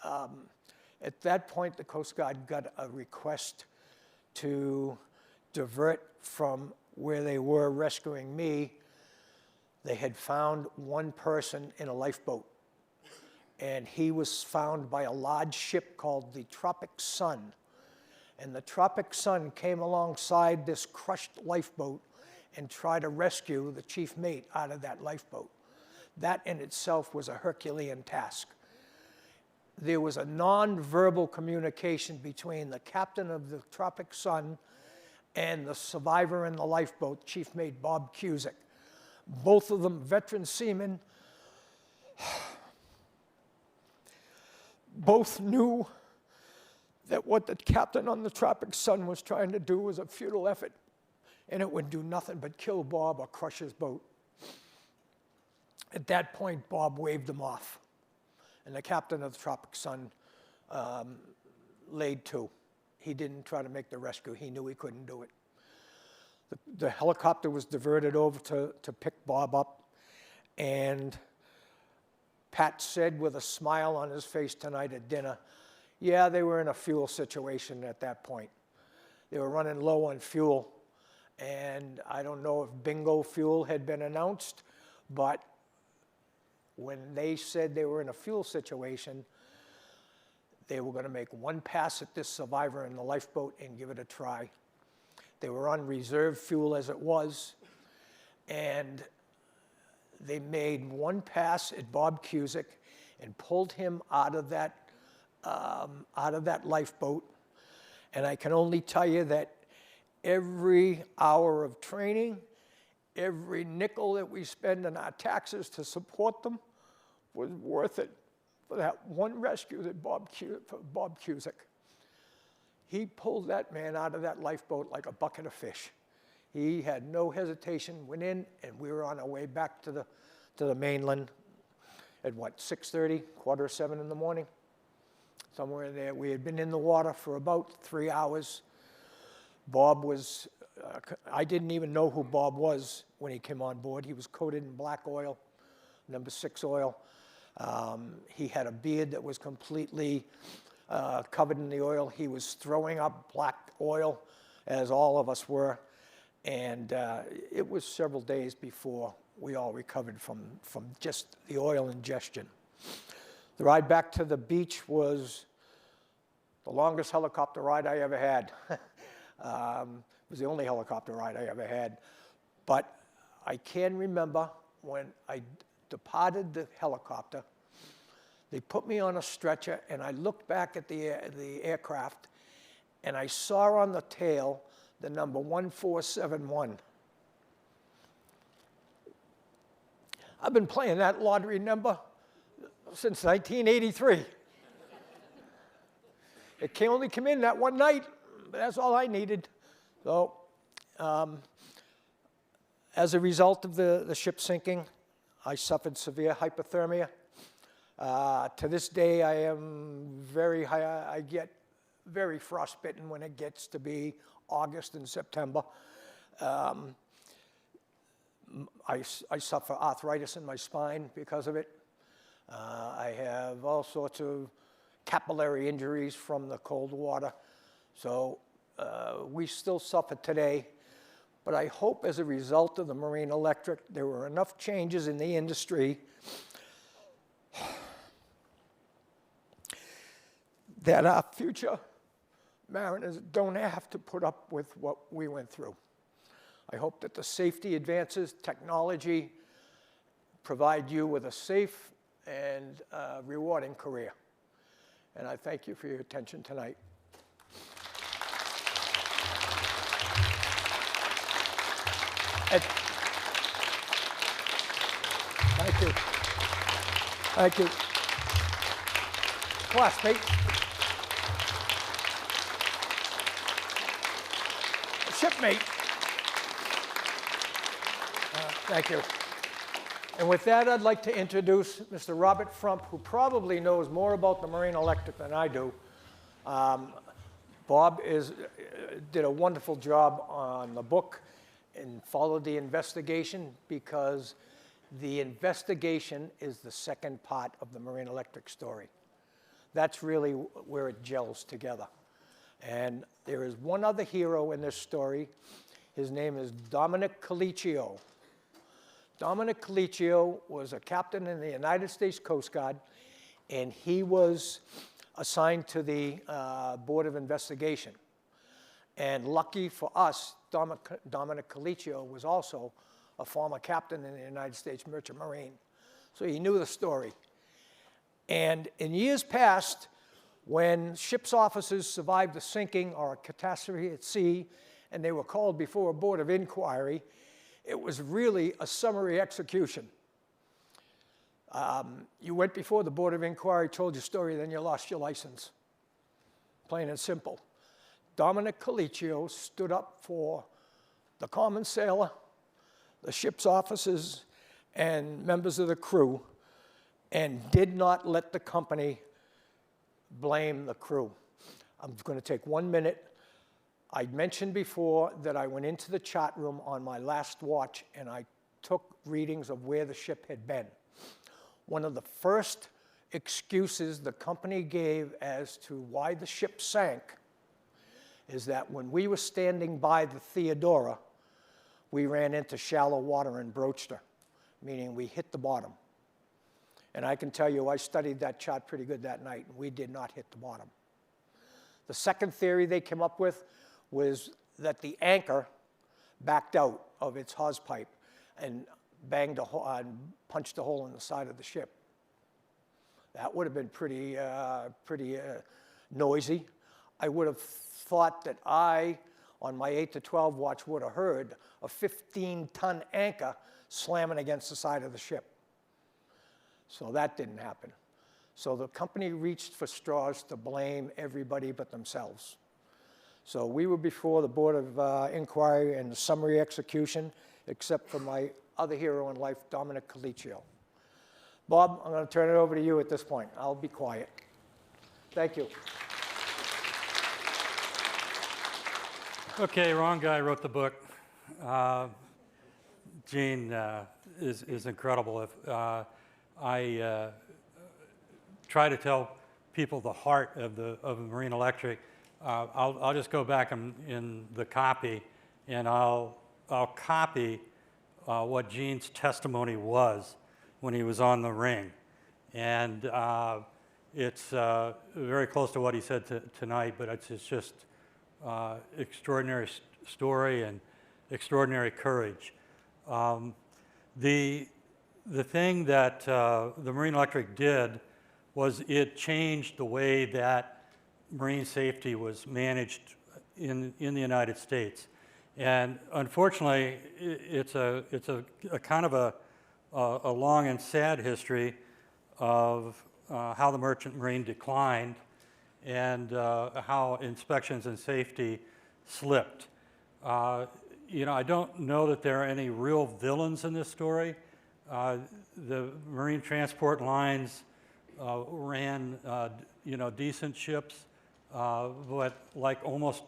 At that point, the Coast Guard got a request to divert from where they were rescuing me. They had found one person in a lifeboat, and he was found by a large ship called the Tropic Sun. And the Tropic Sun came alongside this crushed lifeboat and tried to rescue the chief mate out of that lifeboat. That in itself was a Herculean task. There was a non-verbal communication between the captain of the Tropic Sun and the survivor in the lifeboat, Chief Mate Bob Cusick. Both of them veteran seamen. Both knew that what the captain on the Tropic Sun was trying to do was a futile effort, and it would do nothing but kill Bob or crush his boat. At that point, Bob waved them off, and the captain of the Tropic Sun laid to. He didn't try to make the rescue. He knew he couldn't do it. The helicopter was diverted over to pick Bob up, and Pat said with a smile on his face tonight at dinner, yeah, they were in a fuel situation at that point. They were running low on fuel, and I don't know if bingo fuel had been announced, but when they said they were in a fuel situation, they were going to make one pass at this survivor in the lifeboat and give it a try. They were on reserve fuel as it was, and they made one pass at Bob Cusick and pulled him out of that lifeboat. And I can only tell you that every hour of training, every nickel that we spend in our taxes to support them was worth it for that one rescue that Bob Cusick. He pulled that man out of that lifeboat like a bucket of fish. He had no hesitation, went in, and we were on our way back to the mainland at 6:30, 6:45 in the morning, somewhere in there. We had been in the water for about 3 hours. Bob was, I didn't even know who Bob was when he came on board. He was coated in black oil, number 6 oil. He had a beard that was completely covered in the oil. He was throwing up black oil, as all of us were. And it was several days before we all recovered from just the oil ingestion. The ride back to the beach was the longest helicopter ride I ever had. It was the only helicopter ride I ever had. But I can remember when I departed the helicopter, they put me on a stretcher, and I looked back at the aircraft, and I saw on the tail the number 1471. I've been playing that lottery number since 1983. It can only come in that one night, but that's all I needed. So, as a result of the ship sinking, I suffered severe hypothermia. To this day, I am very high. I get very frostbitten when it gets to be August and September. I suffer arthritis in my spine because of it. I have all sorts of capillary injuries from the cold water. So we still suffer today. But I hope as a result of the marine electric, there were enough changes in the industry that our future mariners don't have to put up with what we went through. I hope that the safety advances, technology, provide you with a safe and rewarding career. And I thank you for your attention tonight. Thank you. Thank you. Classmate. Shipmate. Thank you. And with that, I'd like to introduce Mr. Robert Frump, who probably knows more about the marine electric than I do. Bob did a wonderful job on the book and followed the investigation, because the investigation is the second part of the marine electric story. That's really where it gels together. And there is one other hero in this story. His name is Dominic Colicchio. Dominic Colicchio was a captain in the United States Coast Guard, and he was assigned to the Board of Investigation. And lucky for us, Dominic Colicchio was also a former captain in the United States Merchant Marine. So he knew the story. And in years past, when ship's officers survived a sinking or a catastrophe at sea, and they were called before a board of inquiry, it was really a summary execution. You went before the board of inquiry, told your story, then you lost your license. Plain and simple. Dominic Colicchio stood up for the common sailor, the ship's officers, and members of the crew, and did not let the company blame the crew. I'm going to take 1 minute. I mentioned before that I went into the chart room on my last watch, and I took readings of where the ship had been. One of the first excuses the company gave as to why the ship sank is that when we were standing by the Theodora, we ran into shallow water and broached her, meaning we hit the bottom. And I can tell you, I studied that chart pretty good that night, and we did not hit the bottom. The second theory they came up with was that the anchor backed out of its hawse pipe and banged a hole and punched a hole in the side of the ship. That would have been pretty noisy. I would have thought that I, on my 8 to 12 watch, would have heard a 15-ton anchor slamming against the side of the ship. So that didn't happen. So the company reached for straws to blame everybody but themselves. So we were before the Board of Inquiry and the summary execution, except for my other hero in life, Dominic Colicchio. Bob, I'm going to turn it over to you at this point. I'll be quiet. Thank you. Okay, wrong guy wrote the book. Gene is incredible. I try to tell people the heart of the marine electric. I'll just go back in the copy, and I'll copy what Gene's testimony was when he was on the ring, and it's very close to what he said tonight. But it's just extraordinary story and extraordinary courage. The thing that the Marine Electric did was it changed the way that marine safety was managed in the United States. And unfortunately, it's a kind of a long and sad history of how the merchant marine declined and how inspections and safety slipped. You know, I don't know that there are any real villains in this story. The marine transport lines ran, you know, decent ships, but like almost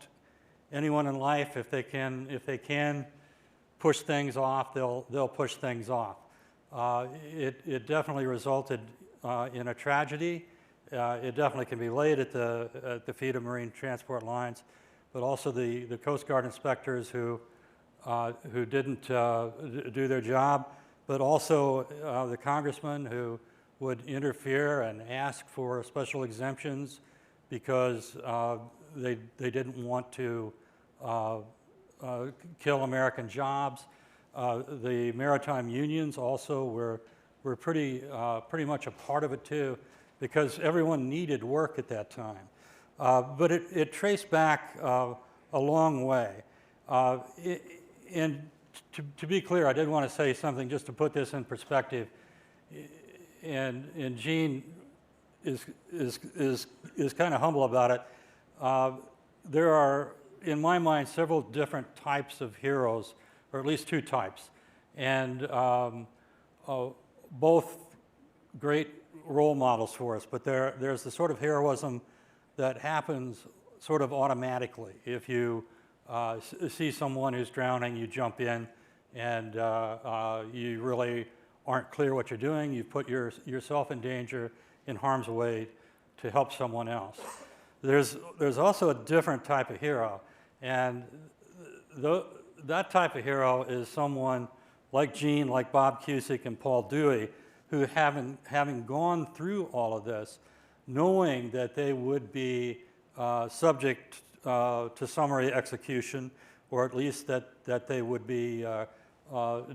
anyone in life, if they can push things off, they'll push things off. It definitely resulted in a tragedy. It definitely can be laid at the feet of marine transport lines, but also the Coast Guard inspectors who didn't do their job, but also the congressmen who would interfere and ask for special exemptions because they didn't want to kill American jobs. The maritime unions also were pretty much a part of it too, because everyone needed work at that time. But it traced back a long way. And to be clear, I did want to say something just to put this in perspective. And Gene is kind of humble about it. There are, in my mind, several different types of heroes, or at least two types, and both great role models for us. But there's the sort of heroism that happens sort of automatically. If you see someone who's drowning, you jump in, and you really aren't clear what you're doing. You've put yourself in danger, in harm's way, to help someone else. There's also a different type of hero, and that type of hero is someone like Gene, like Bob Cusick and Paul Dewey, who having gone through all of this, knowing that they would be subject to summary execution, or at least that they would be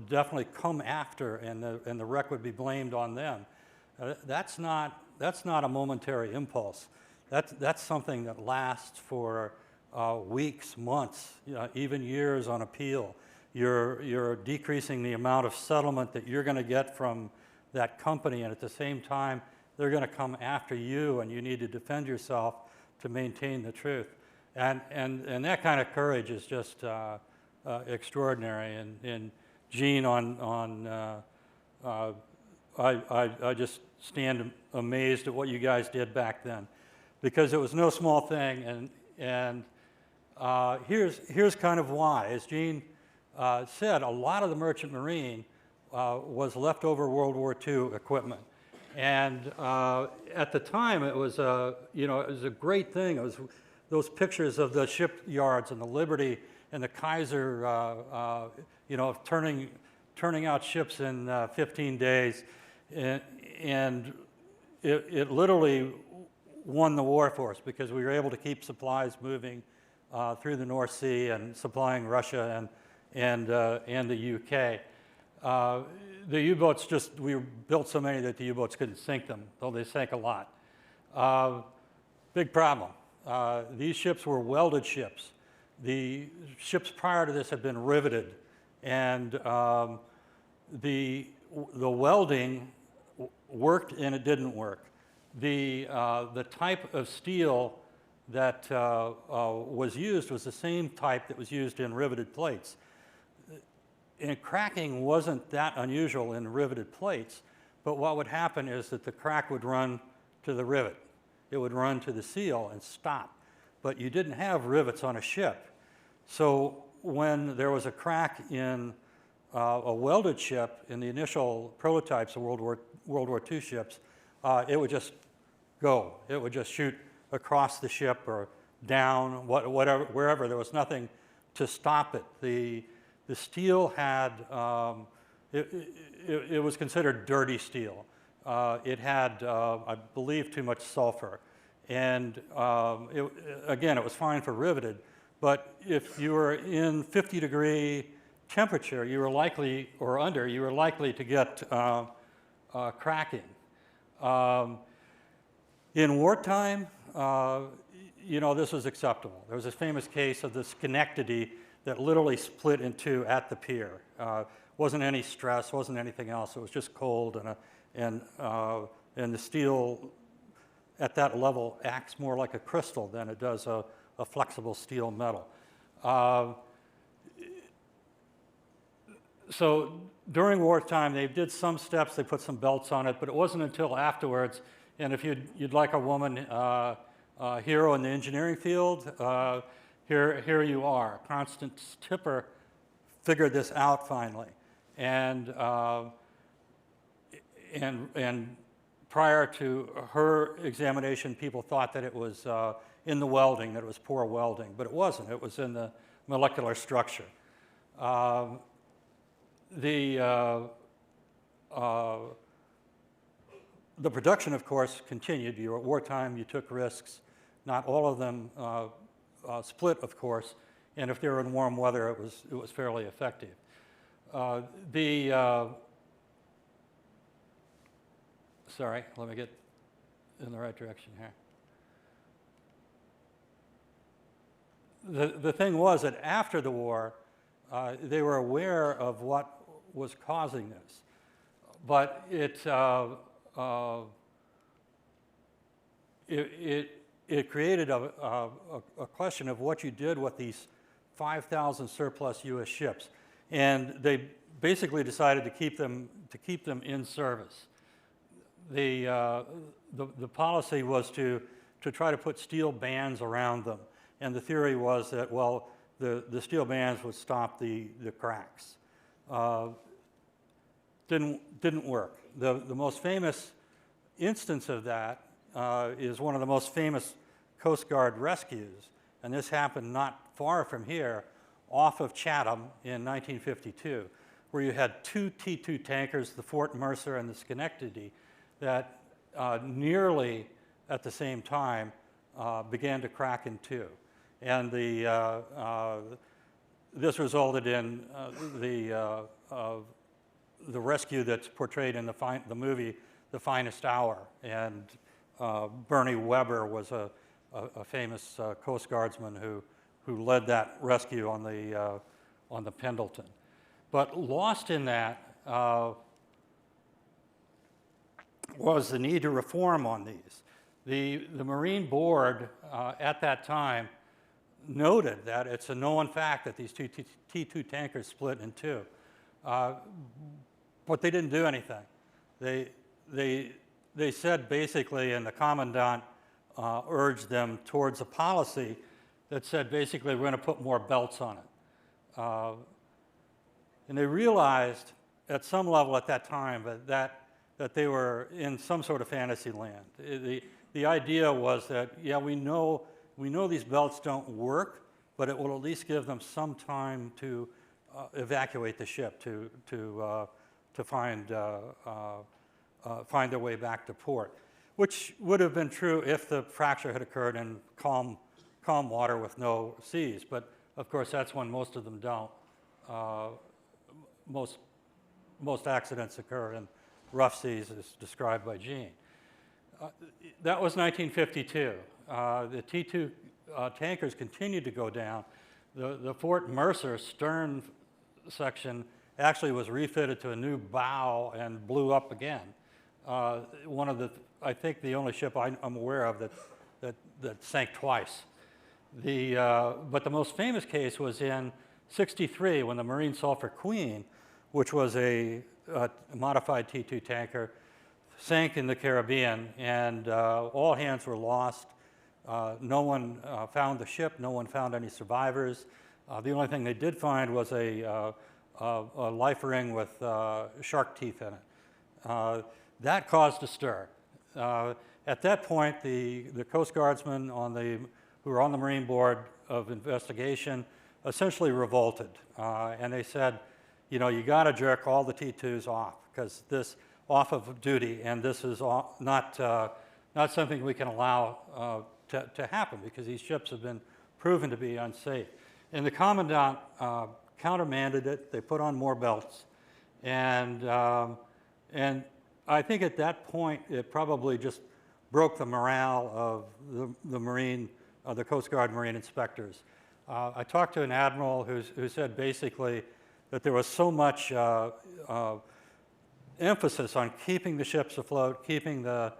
definitely come after, and the wreck would be blamed on them. That's not a momentary impulse. That's something that lasts for weeks, months, even years on appeal. You're decreasing the amount of settlement that you're going to get from that company, and at the same time, they're going to come after you, and you need to defend yourself to maintain the truth. And that kind of courage is just extraordinary. And Gene, I just stand amazed at what you guys did back then, because it was no small thing. And here's kind of why. As Gene said, a lot of the merchant marine was leftover World War II equipment. And at the time, it was it was a great thing. It was those pictures of the shipyards and the Liberty and the Kaiser, turning out ships in 15 days, and it literally won the war for us, because we were able to keep supplies moving through the North Sea and supplying Russia and the UK. The U-boats we built so many that the U-boats couldn't sink them, though they sank a lot. Big problem. These ships were welded ships. The ships prior to this had been riveted, and the welding worked and it didn't work. The type of steel that was used was the same type that was used in riveted plates. And cracking wasn't that unusual in riveted plates, but what would happen is that the crack would run to the rivet. It would run to the seal and stop. But you didn't have rivets on a ship. So when there was a crack in a welded ship, in the initial prototypes of World War II ships, it would just go. It would just shoot across the ship or down, whatever, wherever. There was nothing to stop it. The steel had, it was considered dirty steel. It had, I believe, too much sulfur. And again, it was fine for riveted, but if you were in 50-degree temperature, you were likely, or under, you were likely to get cracking. In wartime, you know, this was acceptable. There was a famous case of the Schenectady that literally split in two at the pier. Wasn't any stress, wasn't anything else. It was just cold, and the steel at that level acts more like a crystal than it does a flexible steel metal. So during wartime, they did some steps. They put some belts on it, but it wasn't until afterwards. And if you'd like a woman hero in the engineering field, here you are. Constance Tipper figured this out finally, and prior to her examination, people thought that it was in the welding, that it was poor welding, but it wasn't. It was in the molecular structure. The production, of course, continued. You were at wartime, you took risks. Not all of them split, of course, and if they were in warm weather, it was fairly effective. Sorry, let me get in the right direction here. The thing was that after the war, they were aware of what was causing this, but it created a question of what you did with these 5,000 surplus U.S. ships, and they basically decided to keep them in service. The policy was to try to put steel bands around them, and the theory was that, well, the steel bands would stop the cracks. Didn't work. The most famous instance of that is one of the most famous Coast Guard rescues, and this happened not far from here, off of Chatham in 1952, where you had two T2 tankers, the Fort Mercer and the Schenectady, that nearly at the same time began to crack in two. And this resulted in the rescue that's portrayed in the movie The Finest Hour. And Bernie Weber was a famous Coast Guardsman who led that rescue on the Pendleton. But lost in that was the need to reform on these. The Marine Board at that time noted that it's a known fact that these two T2 tankers split in two, but they didn't do anything. They said basically, and the commandant urged them towards a policy that said basically we're going to put more belts on it. And they realized at some level at that time that they were in some sort of fantasy land. The idea was that, yeah, we know these belts don't work, but it will at least give them some time to evacuate the ship, to find their way back to port, which would have been true if the fracture had occurred in calm water with no seas. But of course, that's when most of them don't. Most accidents occur in rough seas, as described by Gene. That was 1952. The T2 tankers continued to go down. The Fort Mercer stern section actually was refitted to a new bow and blew up again. One of I think the only ship I'm aware of that sank twice. But the most famous case was in '63 when the Marine Sulphur Queen, which was a modified T2 tanker, sank in the Caribbean, and all hands were lost. No one found the ship. No one found any survivors. The only thing they did find was a life ring with shark teeth in it. That caused a stir. At that point, the Coast Guardsmen who were on the Marine Board of Investigation essentially revolted, and they said, you know, you got to jerk all the T2s off because this off of duty, and this is not something we can allow to happen because these ships have been proven to be unsafe. And the commandant countermanded it. They put on more belts. And I think at that point, it probably just broke the morale of the Coast Guard Marine inspectors. I talked to an admiral who said basically that there was so much emphasis on keeping the ships afloat, keeping the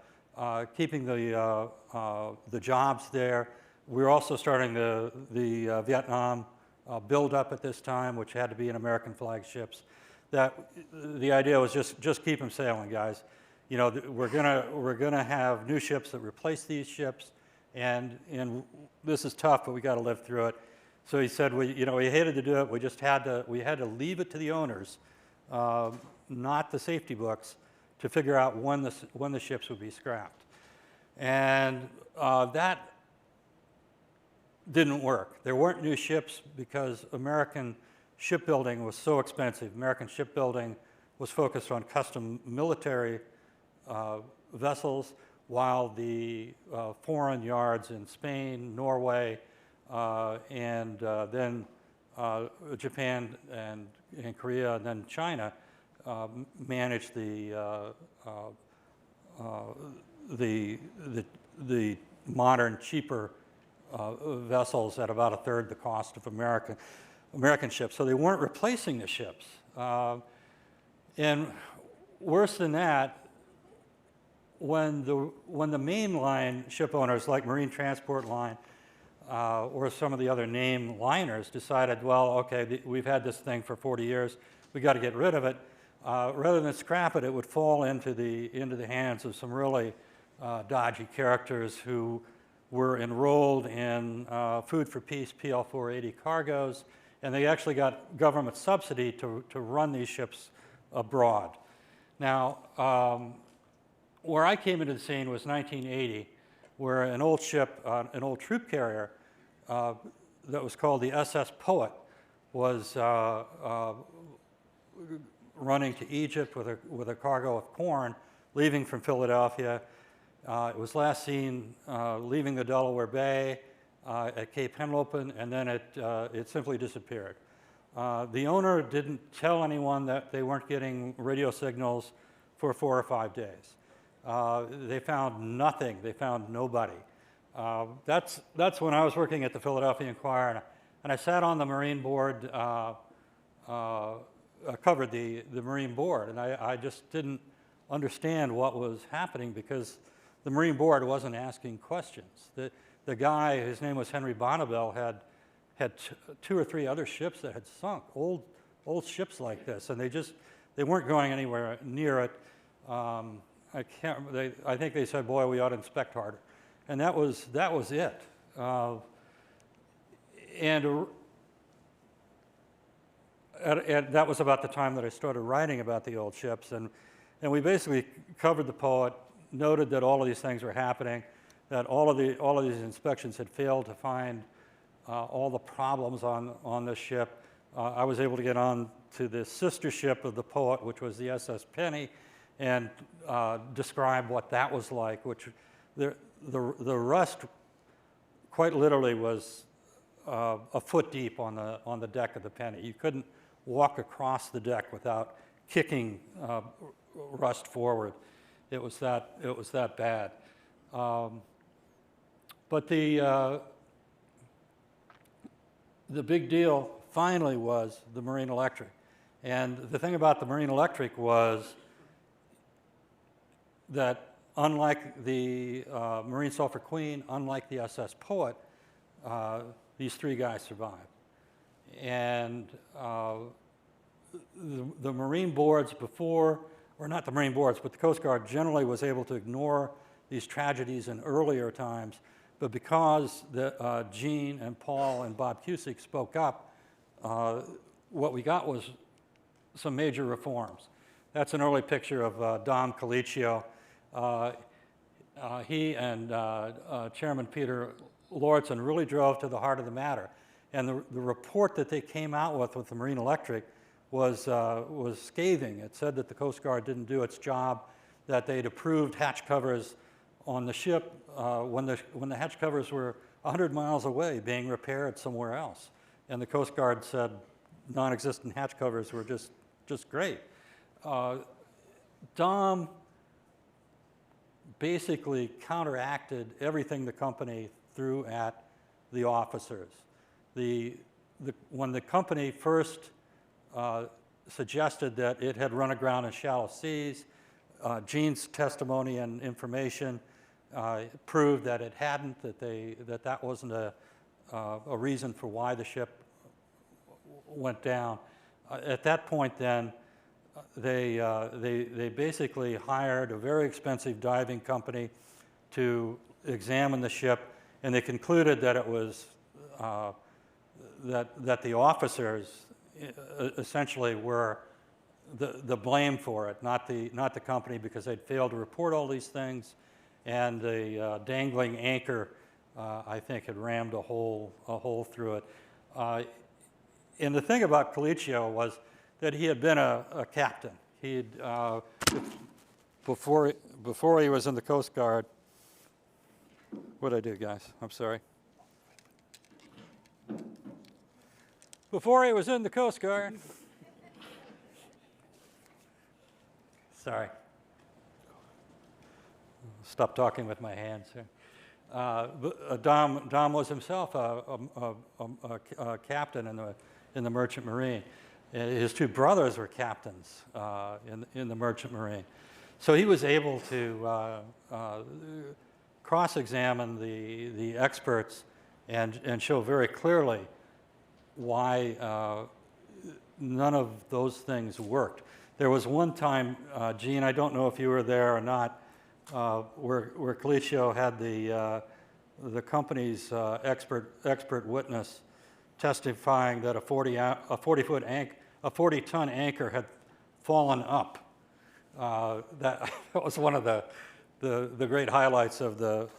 jobs there. We were also starting the Vietnam build-up at this time, which had to be in American flag ships. That the idea was just keep them sailing, guys. You know, we're gonna have new ships that replace these ships, and this is tough, but we got to live through it. So he said, we hated to do it. We had to leave it to the owners, not the safety books, to figure out when the ships would be scrapped. And that didn't work. There weren't new ships because American shipbuilding was so expensive. American shipbuilding was focused on custom military vessels, while the foreign yards in Spain, Norway, and then Japan and Korea, and then China managed the modern, cheaper vessels at about a third the cost of American ships. So they weren't replacing the ships. And worse than that, when the mainline ship owners like Marine Transport Line or some of the other name liners decided, well, okay, we've had this thing for 40 years, we got to get rid of it. Rather than scrap it, it would fall into the hands of some really dodgy characters who were enrolled in Food for Peace PL 480 cargoes, and they actually got government subsidy to run these ships abroad. Now, where I came into the scene was 1980, where an old ship, an old troop carrier that was called the SS Poet was running to Egypt with a cargo of corn, leaving from Philadelphia. It was last seen leaving the Delaware Bay at Cape Henlopen, and then it simply disappeared. The owner didn't tell anyone that they weren't getting radio signals for 4 or 5 days. They found nothing. They found nobody. That's when I was working at the Philadelphia Inquirer, and I sat on the Marine Board, covered the Marine Board, and I just didn't understand what was happening because the Marine Board wasn't asking questions. The guy, his name was Henry Bonneville, had 2 or 3 other ships that had sunk, old ships like this, and they weren't going anywhere near it. I can't remember, I think they said, boy, we ought to inspect harder. And that was it. And that was about the time that I started writing about the old ships. And we basically covered the Poet, noted that all of these things were happening, that all of these inspections had failed to find all the problems on the ship. I was able to get on to the sister ship of the Poet, which was the SS Penny, and describe what that was like, which the rust quite literally was a foot deep on the deck of the Penny. You couldn't walk across the deck without kicking rust forward. It was that bad. But the big deal finally was the Marine Electric. And the thing about the Marine Electric was that unlike the Marine Sulphur Queen, unlike the SS Poet, these 3 guys survived. And the Marine boards before, or not the Marine boards, but the Coast Guard generally was able to ignore these tragedies in earlier times. But because Gene and Paul and Bob Cusick spoke up, what we got was some major reforms. That's an early picture of Dom Colicchio. He and Chairman Peter Lortzen really drove to the heart of the matter. And the report that they came out with the Marine Electric was scathing. It said that the Coast Guard didn't do its job, that they'd approved hatch covers on the ship when the hatch covers were 100 miles away being repaired somewhere else. And the Coast Guard said, non-existent hatch covers were just great. Dom basically counteracted everything the company threw at the officers. When the company first suggested that it had run aground in shallow seas, Gene's testimony and information proved that it hadn't, that wasn't a reason for why the ship went down. At that point then, they basically hired a very expensive diving company to examine the ship, and they concluded that it was that the officers essentially were the blame for it, not the company, because they'd failed to report all these things, and the dangling anchor, I think, had rammed a hole through it. And the thing about Colicchio was that he had been a captain. He'd before he was in the Coast Guard. What'd I do, guys? I'm sorry. Before he was in the Coast Guard. Sorry. Stop talking with my hands here. Dom was himself a captain in the Merchant Marine. His two brothers were captains in the Merchant Marine. So he was able to cross-examine the experts and show very clearly why none of those things worked. There was one time, Gene, I don't know if you were there or not, where Colicchio had the company's expert witness testifying that a 40-ton anchor had fallen up. That was one of the great highlights of the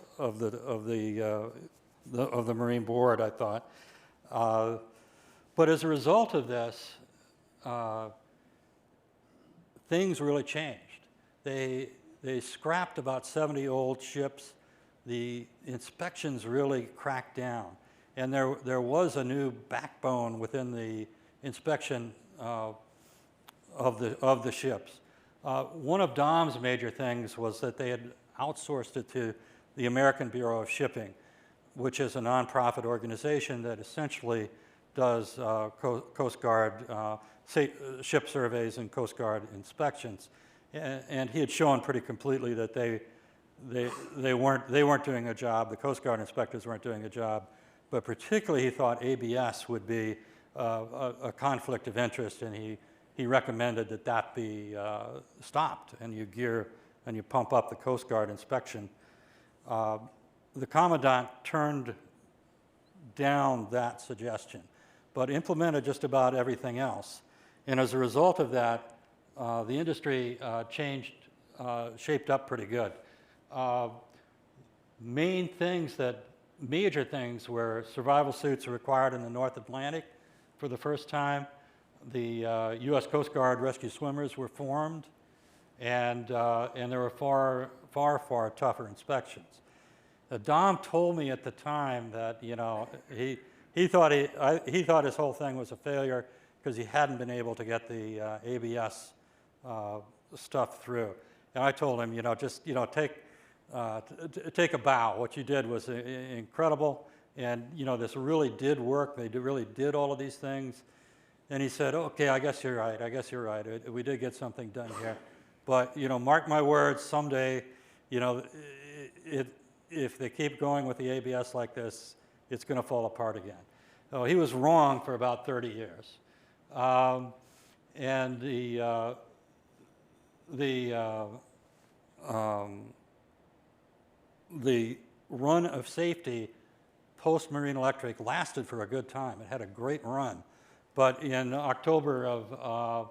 Marine Board, I thought. But as a result of this, things really changed. They scrapped about 70 old ships. The inspections really cracked down, and there was a new backbone within the inspection of the ships. One of Dom's major things was that they had outsourced it to the American Bureau of Shipping, which is a nonprofit organization that essentially does Coast Guard ship surveys and Coast Guard inspections. And he had shown pretty completely that they weren't doing a job. The Coast Guard inspectors weren't doing a job, but particularly he thought ABS would be a conflict of interest, and he recommended that be stopped, and you gear and you pump up the Coast Guard inspection. The Commandant turned down that suggestion, but implemented just about everything else. And as a result of that, the industry shaped up pretty good. Major things were survival suits are required in the North Atlantic for the first time. The U.S. Coast Guard rescue swimmers were formed, and there were far tougher inspections. Dom told me at the time that he thought his whole thing was a failure because he hadn't been able to get the ABS stuff through. And I told him, take a bow. What you did was incredible, and this really did work. They really did all of these things. And he said, okay, I guess you're right. We did get something done here. But, mark my words, someday, if they keep going with the ABS like this, it's going to fall apart again. So he was wrong for about 30 years. And the run of safety post-Marine Electric lasted for a good time. It had a great run. But in October of,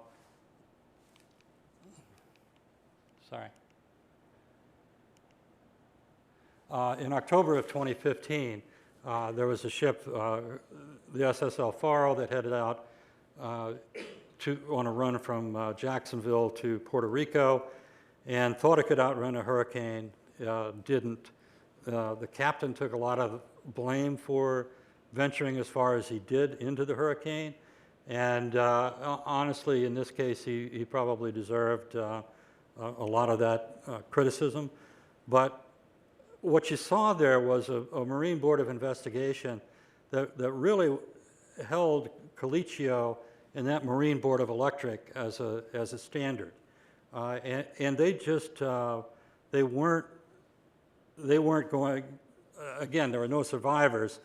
in October of 2015, there was a ship, the SSL Faro, that headed out on a run from Jacksonville to Puerto Rico, and thought it could outrun a hurricane, didn't. The captain took a lot of blame for venturing as far as he did into the hurricane, And honestly, in this case, he probably deserved a lot of that criticism. But what you saw there was a Marine Board of Investigation that really held Colicchio and that Marine Board of Electric as a standard. And they just, they weren't going, again, there were no survivors,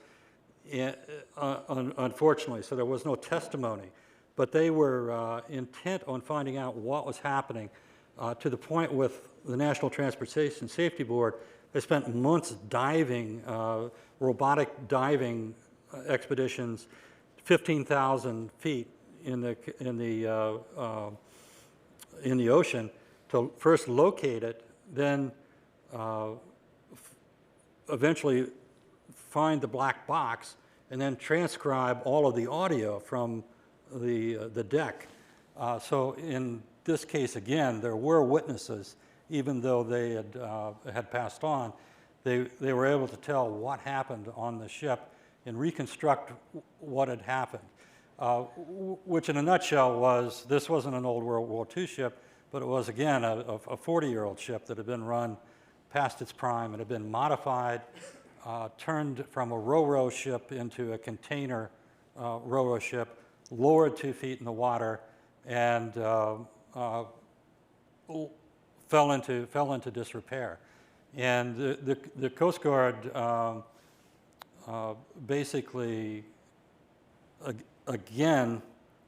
unfortunately, so there was no testimony. But they were intent on finding out what was happening to the point with the National Transportation Safety Board. They spent months diving, robotic diving expeditions, 15,000 feet in the ocean to first locate it, then eventually find the black box, and then transcribe all of the audio from the deck. So in this case, again, there were witnesses, even though they had passed on. They were able to tell what happened on the ship and reconstruct what had happened, which in a nutshell was, this wasn't an old World War II ship, but it was, again, a 40-year-old ship that had been run past its prime and had been modified, turned from a ro-ro ship into a container ro-ro ship, lowered 2 feet in the water, and fell into disrepair. And the Coast Guard basically, again,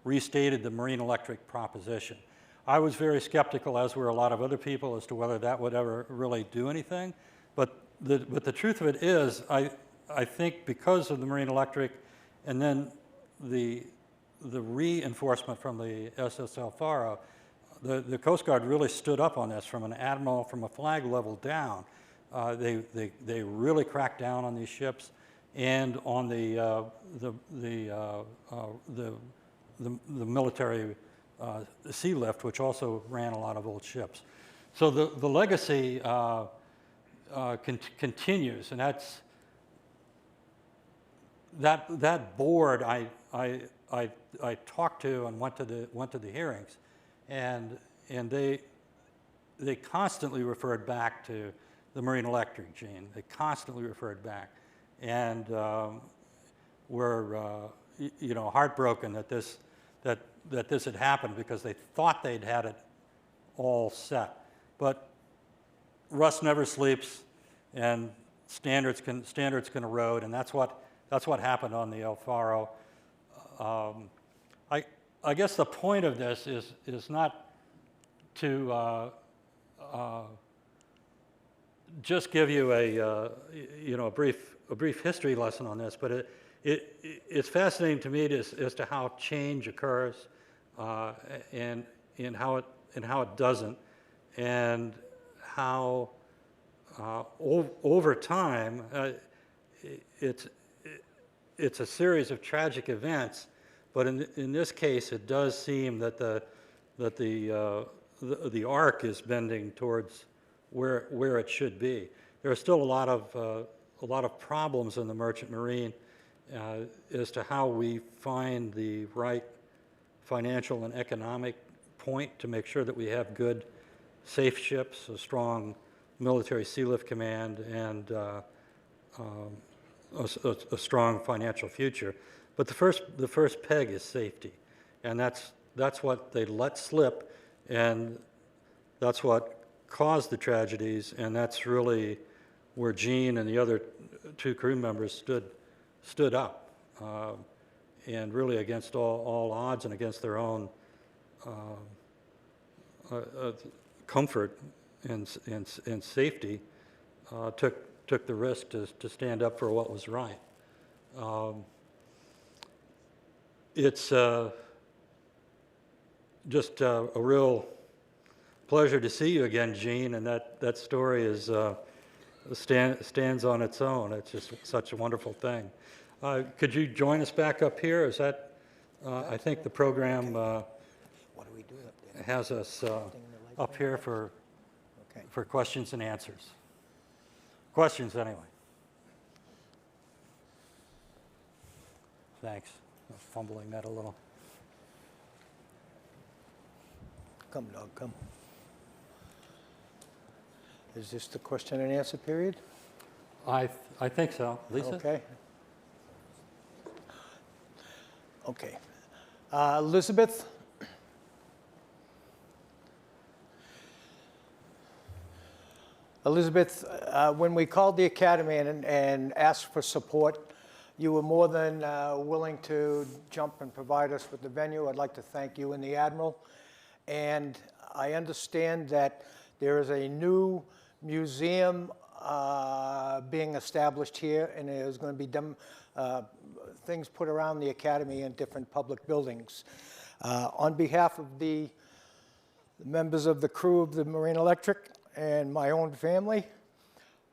restated the Marine Electric proposition. I was very skeptical, as were a lot of other people, as to whether that would ever really do anything. But the truth of it is, I think because of the Marine Electric and then the reinforcement from the SSL Faro, the Coast Guard really stood up on this from an admiral, from a flag level down. They really cracked down on these ships and on the military sea lift, which also ran a lot of old ships. So the legacy continues, and that board I talked to and went to the hearings, and they constantly referred back to the Marine Electric, Gene. They constantly referred back, and were heartbroken that this had happened, because they thought they'd had it all set. But rust never sleeps, and standards can erode, and that's what happened on the El Faro. I guess the point of this is not to just give you a brief history lesson on this, but it's fascinating to me as to how change occurs, and how it doesn't, and how over time it's a series of tragic events. But in this case, it does seem that the arc is bending towards where it should be. There are still a lot of problems in the merchant marine as to how we find the right financial and economic point to make sure that we have good, safe ships, a strong military sea lift command, and a strong financial future. But the first peg is safety, and that's what they let slip, and that's what caused the tragedies, and that's really where Gene and the other two crew members stood up, and really against all odds and against their own comfort and safety, took the risk to stand up for what was right. It's just a real pleasure to see you again, Gene, and that story stands on its own. It's just such a wonderful thing. Could you join us back up here? Is that, I think the program has us up here for questions and answers. Questions, anyway. Thanks. I'm fumbling that a little. Come, dog, come. Is this the question and answer period? I think so. Lisa? Okay. Okay. Elizabeth? Elizabeth, when we called the Academy and asked for support, you were more than willing to jump and provide us with the venue. I'd like to thank you and the Admiral. And I understand that there is a new museum being established here, and there's going to be things put around the Academy in different public buildings. On behalf of the members of the crew of the Marine Electric and my own family,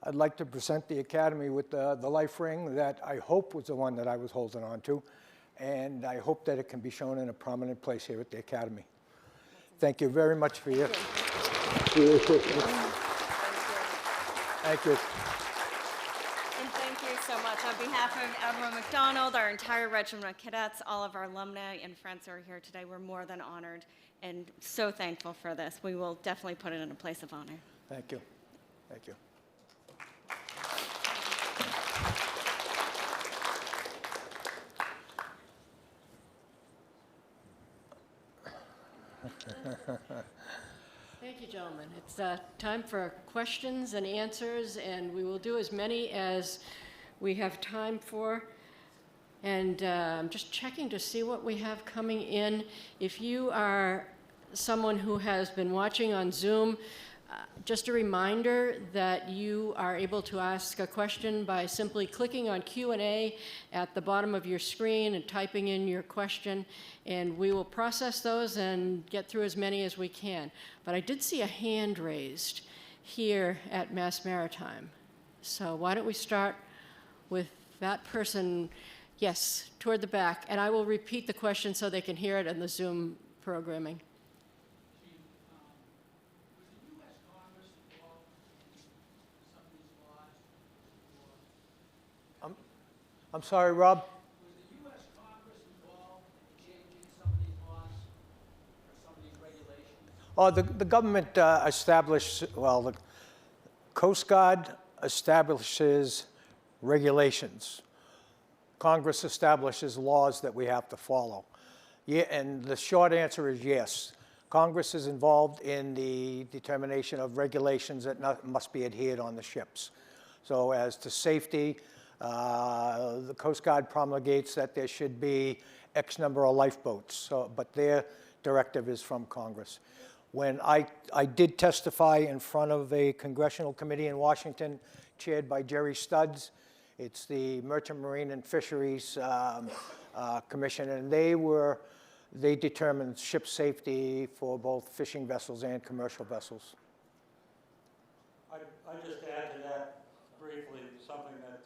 I'd like to present the Academy with the life ring that I hope was the one that I was holding on to, and I hope that it can be shown in a prominent place here at the Academy. Thank you very much for your assistance. Thank you. And thank you so much. On behalf of Admiral McDonald, our entire regiment of cadets, all of our alumni and friends who are here today, we're more than honored and so thankful for this. We will definitely put it in a place of honor. Thank you. Thank you. Thank you, gentlemen. It's time for questions and answers, and we will do as many as we have time for. And I'm just checking to see what we have coming in. If you are someone who has been watching on Zoom, just a reminder that you are able to ask a question by simply clicking on Q&A at the bottom of your screen and typing in your question, and we will process those and get through as many as we can. But I did see a hand raised here at Mass Maritime. So why don't we start with that person, yes, toward the back, and I will repeat the question so they can hear it in the Zoom programming. I'm sorry, Rob? Was the U.S. Congress involved in changing some of these laws or some of these regulations? Oh, the government established, well, the Coast Guard establishes regulations. Congress establishes laws that we have to follow. Yeah, and the short answer is yes. Congress is involved in the determination of regulations that must be adhered on the ships. So as to safety, the Coast Guard promulgates that there should be X number of lifeboats, but their directive is from Congress. When I did testify in front of a congressional committee in Washington, chaired by Jerry Studds, it's the Merchant Marine and Fisheries Commission, and they determined ship safety for both fishing vessels and commercial vessels. I just add to that briefly something that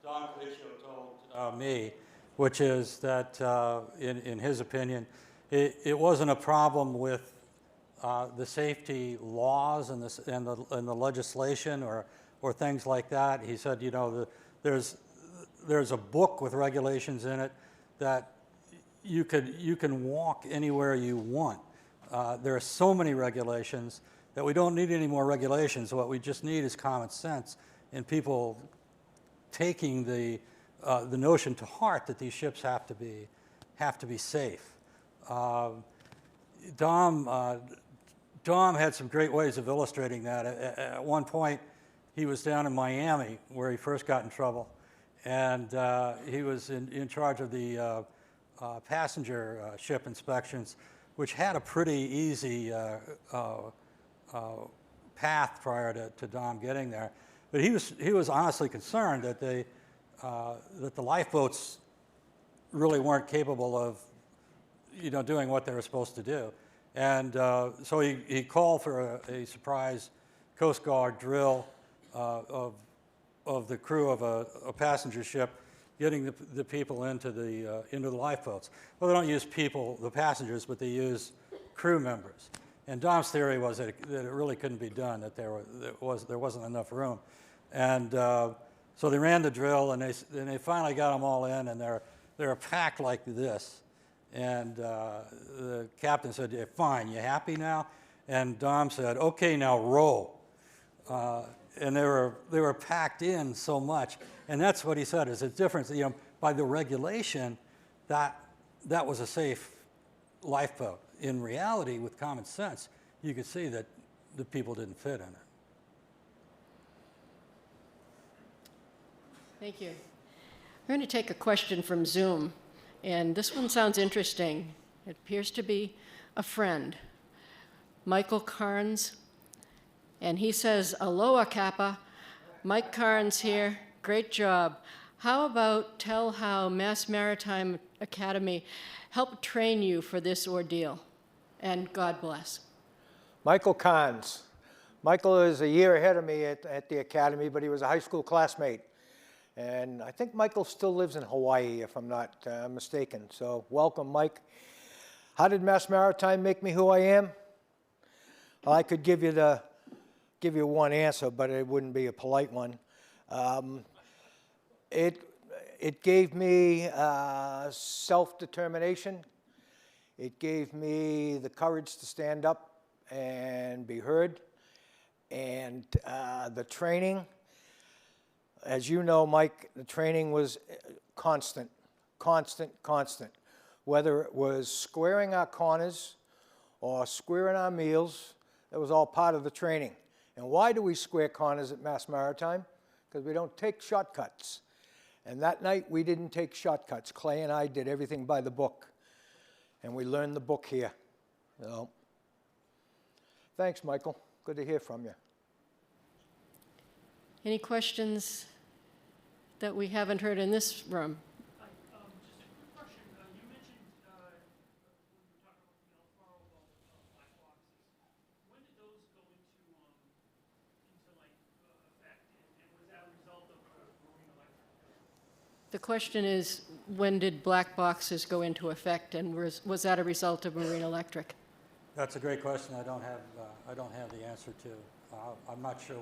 Don Calicio told me, which is that in his opinion, it wasn't a problem with the safety laws and the legislation or things like that. He said, you know, there's a book with regulations in it that you can walk anywhere you want. There are so many regulations that we don't need any more regulations. What we just need is common sense and people taking the notion to heart that these ships have to be safe. Dom had some great ways of illustrating that. At one point, he was down in Miami where he first got in trouble, and he was in charge of the passenger ship inspections, which had a pretty easy path prior to Dom getting there. But he was honestly concerned that the lifeboats really weren't capable of, you know, doing what they were supposed to do, and so he called for a surprise Coast Guard drill of the crew of a passenger ship, getting the people into the lifeboats. Well, they don't use people, the passengers, but they use crew members. And Dom's theory was that it really couldn't be done, that there wasn't enough room. And so they ran the drill, and they finally got them all in, and they're packed like this. And the captain said, "Yeah, fine, you happy now?" And Dom said, "Okay, now row." And they were packed in so much. And that's what he said, is a difference. You know, by the regulation, that was a safe lifeboat. In reality, with common sense, you could see that the people didn't fit in it. Thank you. I'm going to take a question from Zoom, and this one sounds interesting. It appears to be a friend, Michael Carnes, and he says, "Aloha, Kappa. Mike Carnes here. Great job. How about tell how Mass Maritime Academy helped train you for this ordeal? And God bless." Michael Kahns. Michael is a year ahead of me at the academy, but he was a high school classmate. And I think Michael still lives in Hawaii, if I'm not mistaken. So welcome, Mike. How did Mass Maritime make me who I am? Well, I could give you one answer, but it wouldn't be a polite one. It gave me self-determination. It gave me the courage to stand up and be heard. And the training, as you know, Mike, the training was constant. Whether it was squaring our corners or squaring our meals, that was all part of the training. And why do we square corners at Mass Maritime? Because we don't take shortcuts. And that night, we didn't take shortcuts. Clay and I did everything by the book. And we learned the book here. So, thanks, Michael. Good to hear from you. Any questions that we haven't heard in this room? Hi, just a quick question. You mentioned when you were talking about the Alfaro about black boxes. When did those go into effect, and was that a result of marine electric? The question is, when did black boxes go into effect, and was that a result of Marine Electric? That's a great question. I don't have the answer to. I'm not sure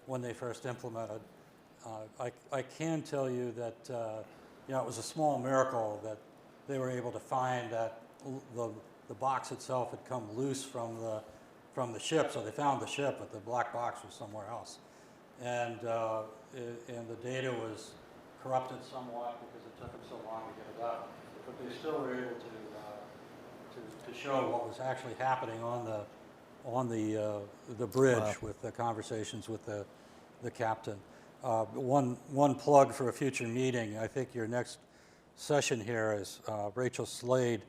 when they first implemented. I can tell you that it was a small miracle that they were able to find that the box itself had come loose from the ship. So they found the ship, but the black box was somewhere else, and the data was corrupted somewhat because it took them so long to get it up. But they still were able to show what was actually happening on the bridge. Wow. With the conversations with the captain. One plug for a future meeting. I think your next session here is Rachel Slade,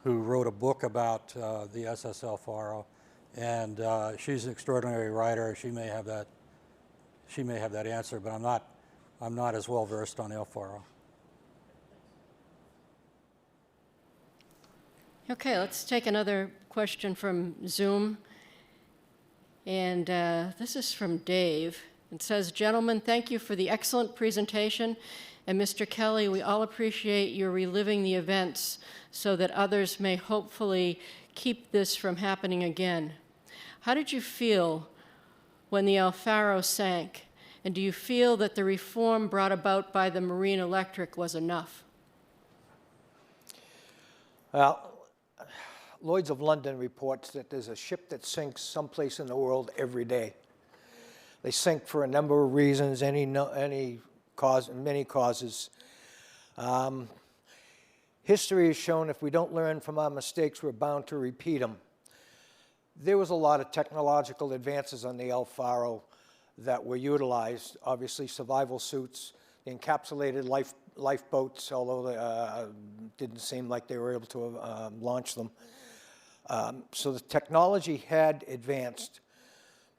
who wrote a book about the SS Alfaro, and she's an extraordinary writer. She may have that answer, but I'm not as well versed on Alfaro. Okay, let's take another question from Zoom. And this is from Dave. It says, "Gentlemen, thank you for the excellent presentation. And Mr. Kelly, we all appreciate your reliving the events so that others may hopefully keep this from happening again. How did you feel when the Alfaro sank? And do you feel that the reform brought about by the Marine Electric was enough?" Well, Lloyd's of London reports that there's a ship that sinks someplace in the world every day. They sink for a number of reasons, many causes. History has shown if we don't learn from our mistakes, we're bound to repeat them. There was a lot of technological advances on the Alfaro that were utilized. Obviously, survival suits, the encapsulated lifeboats, although they didn't seem like they were able to launch them. So the technology had advanced,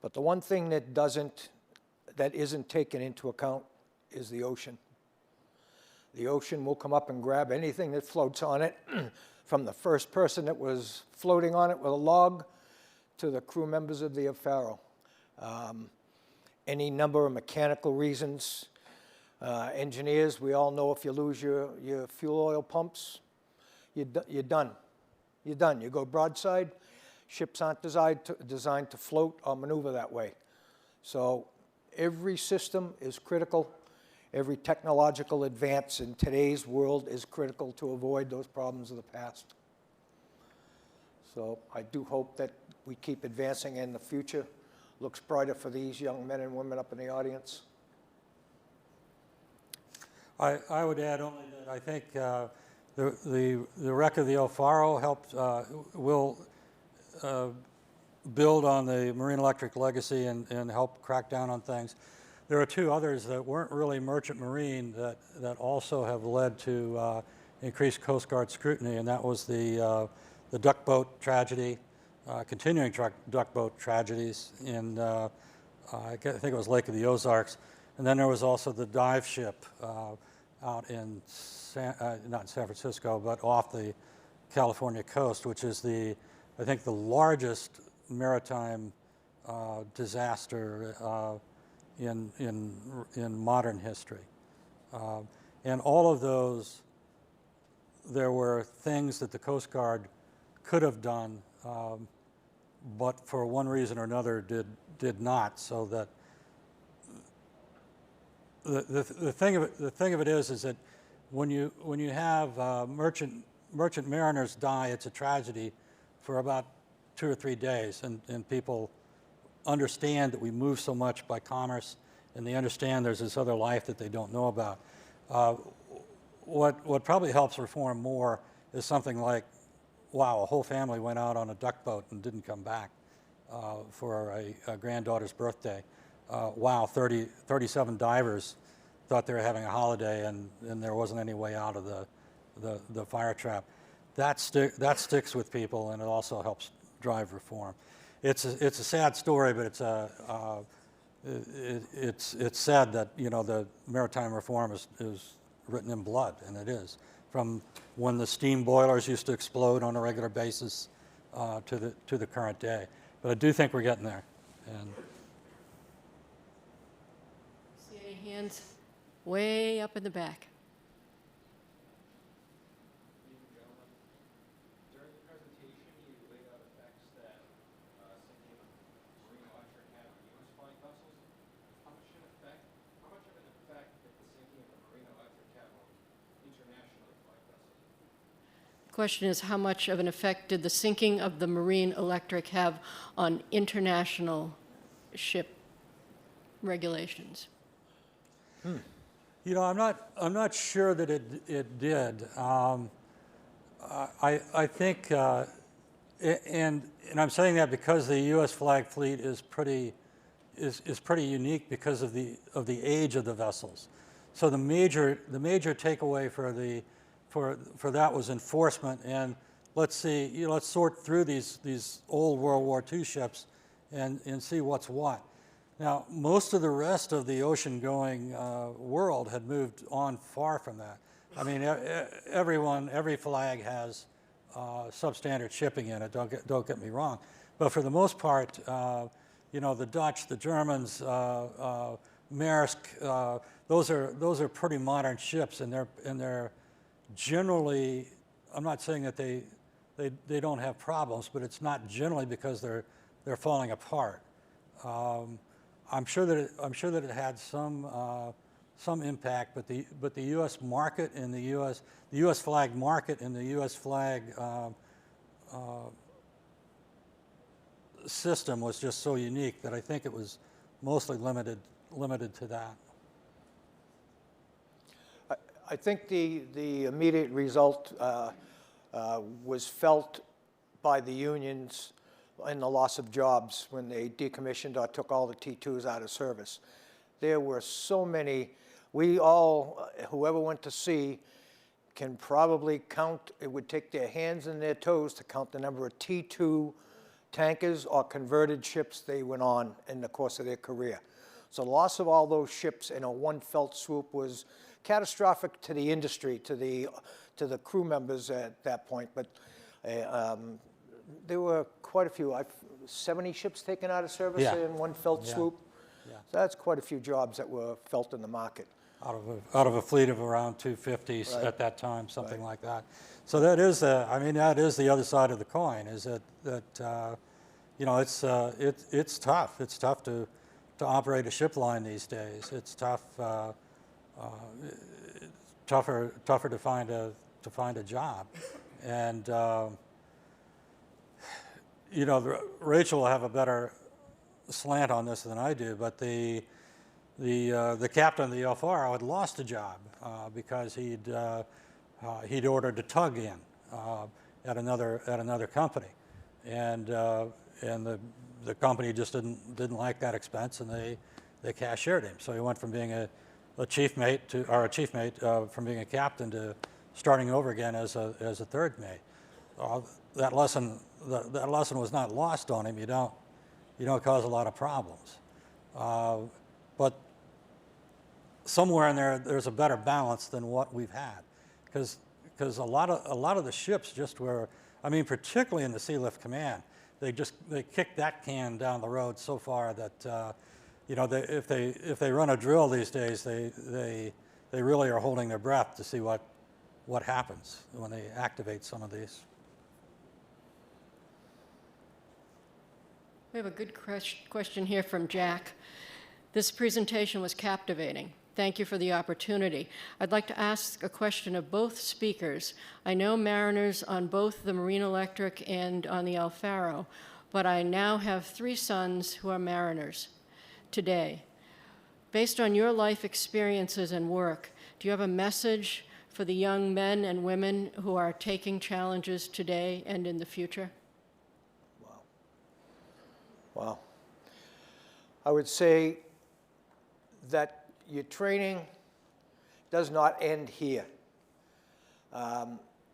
but the one thing that isn't taken into account is the ocean. The ocean will come up and grab anything that floats on it, from the first person that was floating on it with a log to the crew members of the Alfaro. Any number of mechanical reasons. Engineers, we all know if you lose your fuel oil pumps, you're done. You're done. You go broadside. Ships aren't designed to float or maneuver that way. So every system is critical, Every technological advance in today's world is critical to avoid those problems of the past. So I do hope that we keep advancing and the future looks brighter for these young men and women up in the audience. I would add only that I think the wreck of the El Faro will build on the marine electric legacy and help crack down on things. There are two others that weren't really merchant marine that also have led to increased Coast Guard scrutiny, and that was the duck boat tragedy, continuing duck boat tragedies in, I think it was Lake of the Ozarks. And then there was also the dive ship out in, not in San Francisco, but off the California coast, which is I think the largest maritime disaster in modern history. And all of those, there were things that the Coast Guard could have done, but for one reason or another did not. So that the thing of it is that when you have merchant mariners die, it's a tragedy for about 2 or 3 days, and people understand that we move so much by commerce, and they understand there's this other life that they don't know about. What probably helps reform more is something like, wow, a whole family went out on a duck boat and didn't come back for a granddaughter's birthday. Wow, 37 divers thought they were having a holiday and there wasn't any way out of the fire trap. That sticks with people, and it also helps drive reform. It's a sad story, but it's sad that the maritime reform is written in blood, and it is, from when the steam boilers used to explode on a regular basis to the current day. But I do think we're getting there. And See any hands way up in the back? Ladies and gentlemen, during the presentation, you laid out effects that sinking marine electric had on U.S. flag vessels. How much of an effect did the sinking of the marine electric have on internationally flagged vessels? The question is, how much of an effect did the sinking of the Marine Electric have on international ship regulations? I'm not sure that it did. I think, and I'm saying that because the U.S. flag fleet is pretty unique because of the age of the vessels. So the major takeaway for that was enforcement. And let's sort through these old World War II ships and see what's what. Now, most of the rest of the ocean-going world had moved on far from that. I mean, every flag has substandard shipping in it. Don't get me wrong, but for the most part, the Dutch, the Germans, Maersk, those are pretty modern ships, and they're generally. I'm not saying that they don't have problems, but it's not generally because they're falling apart. I'm sure that it had some impact, but the U.S. market and the U.S. flag market and the U.S. flag system was just so unique that I think it was mostly limited to that. I think the immediate result was felt by the unions in the loss of jobs when they decommissioned or took all the T2s out of service. There were so many. We all, whoever went to sea, can probably count. It would take their hands and their toes to count the number of T2 tankers or converted ships they went on in the course of their career. So the loss of all those ships in a one fell swoop was catastrophic to the industry, to the crew members at that point. But there were quite a few, 70 ships taken out of service in one fell swoop. Yeah. So that's quite a few jobs that were felt in the market. Out of a fleet of around 250 right. At that time, something right. Like that. So that is the other side of the coin. Is that it's tough. It's tough to operate a ship line these days. It's tough. tougher to find a job. And you know, Rachel will have a better slant on this than I do, but the captain of the Alfaro had lost a job because he'd ordered a tug in at another company, and the company just didn't like that expense, and they cashiered him. So he went from being a chief mate from being a captain to starting over again as a third mate. That lesson was not lost on him. You don't cause a lot of problems, but somewhere in there's a better balance than what we've had, because a lot of the ships just were, I mean, particularly in the Sea Lift Command, they kicked that can down the road so far that you know, if they run a drill these days, they really are holding their breath to see what happens when they activate some of these. We have a good question here from Jack. This presentation was captivating. Thank you for the opportunity. I'd like to ask a question of both speakers. I know mariners on both the Marine Electric and on the Alfaro, but I now have 3 sons who are mariners today. Based on your life experiences and work, do you have a message for the young men and women who are taking challenges today and in the future? Well, I would say that your training does not end here.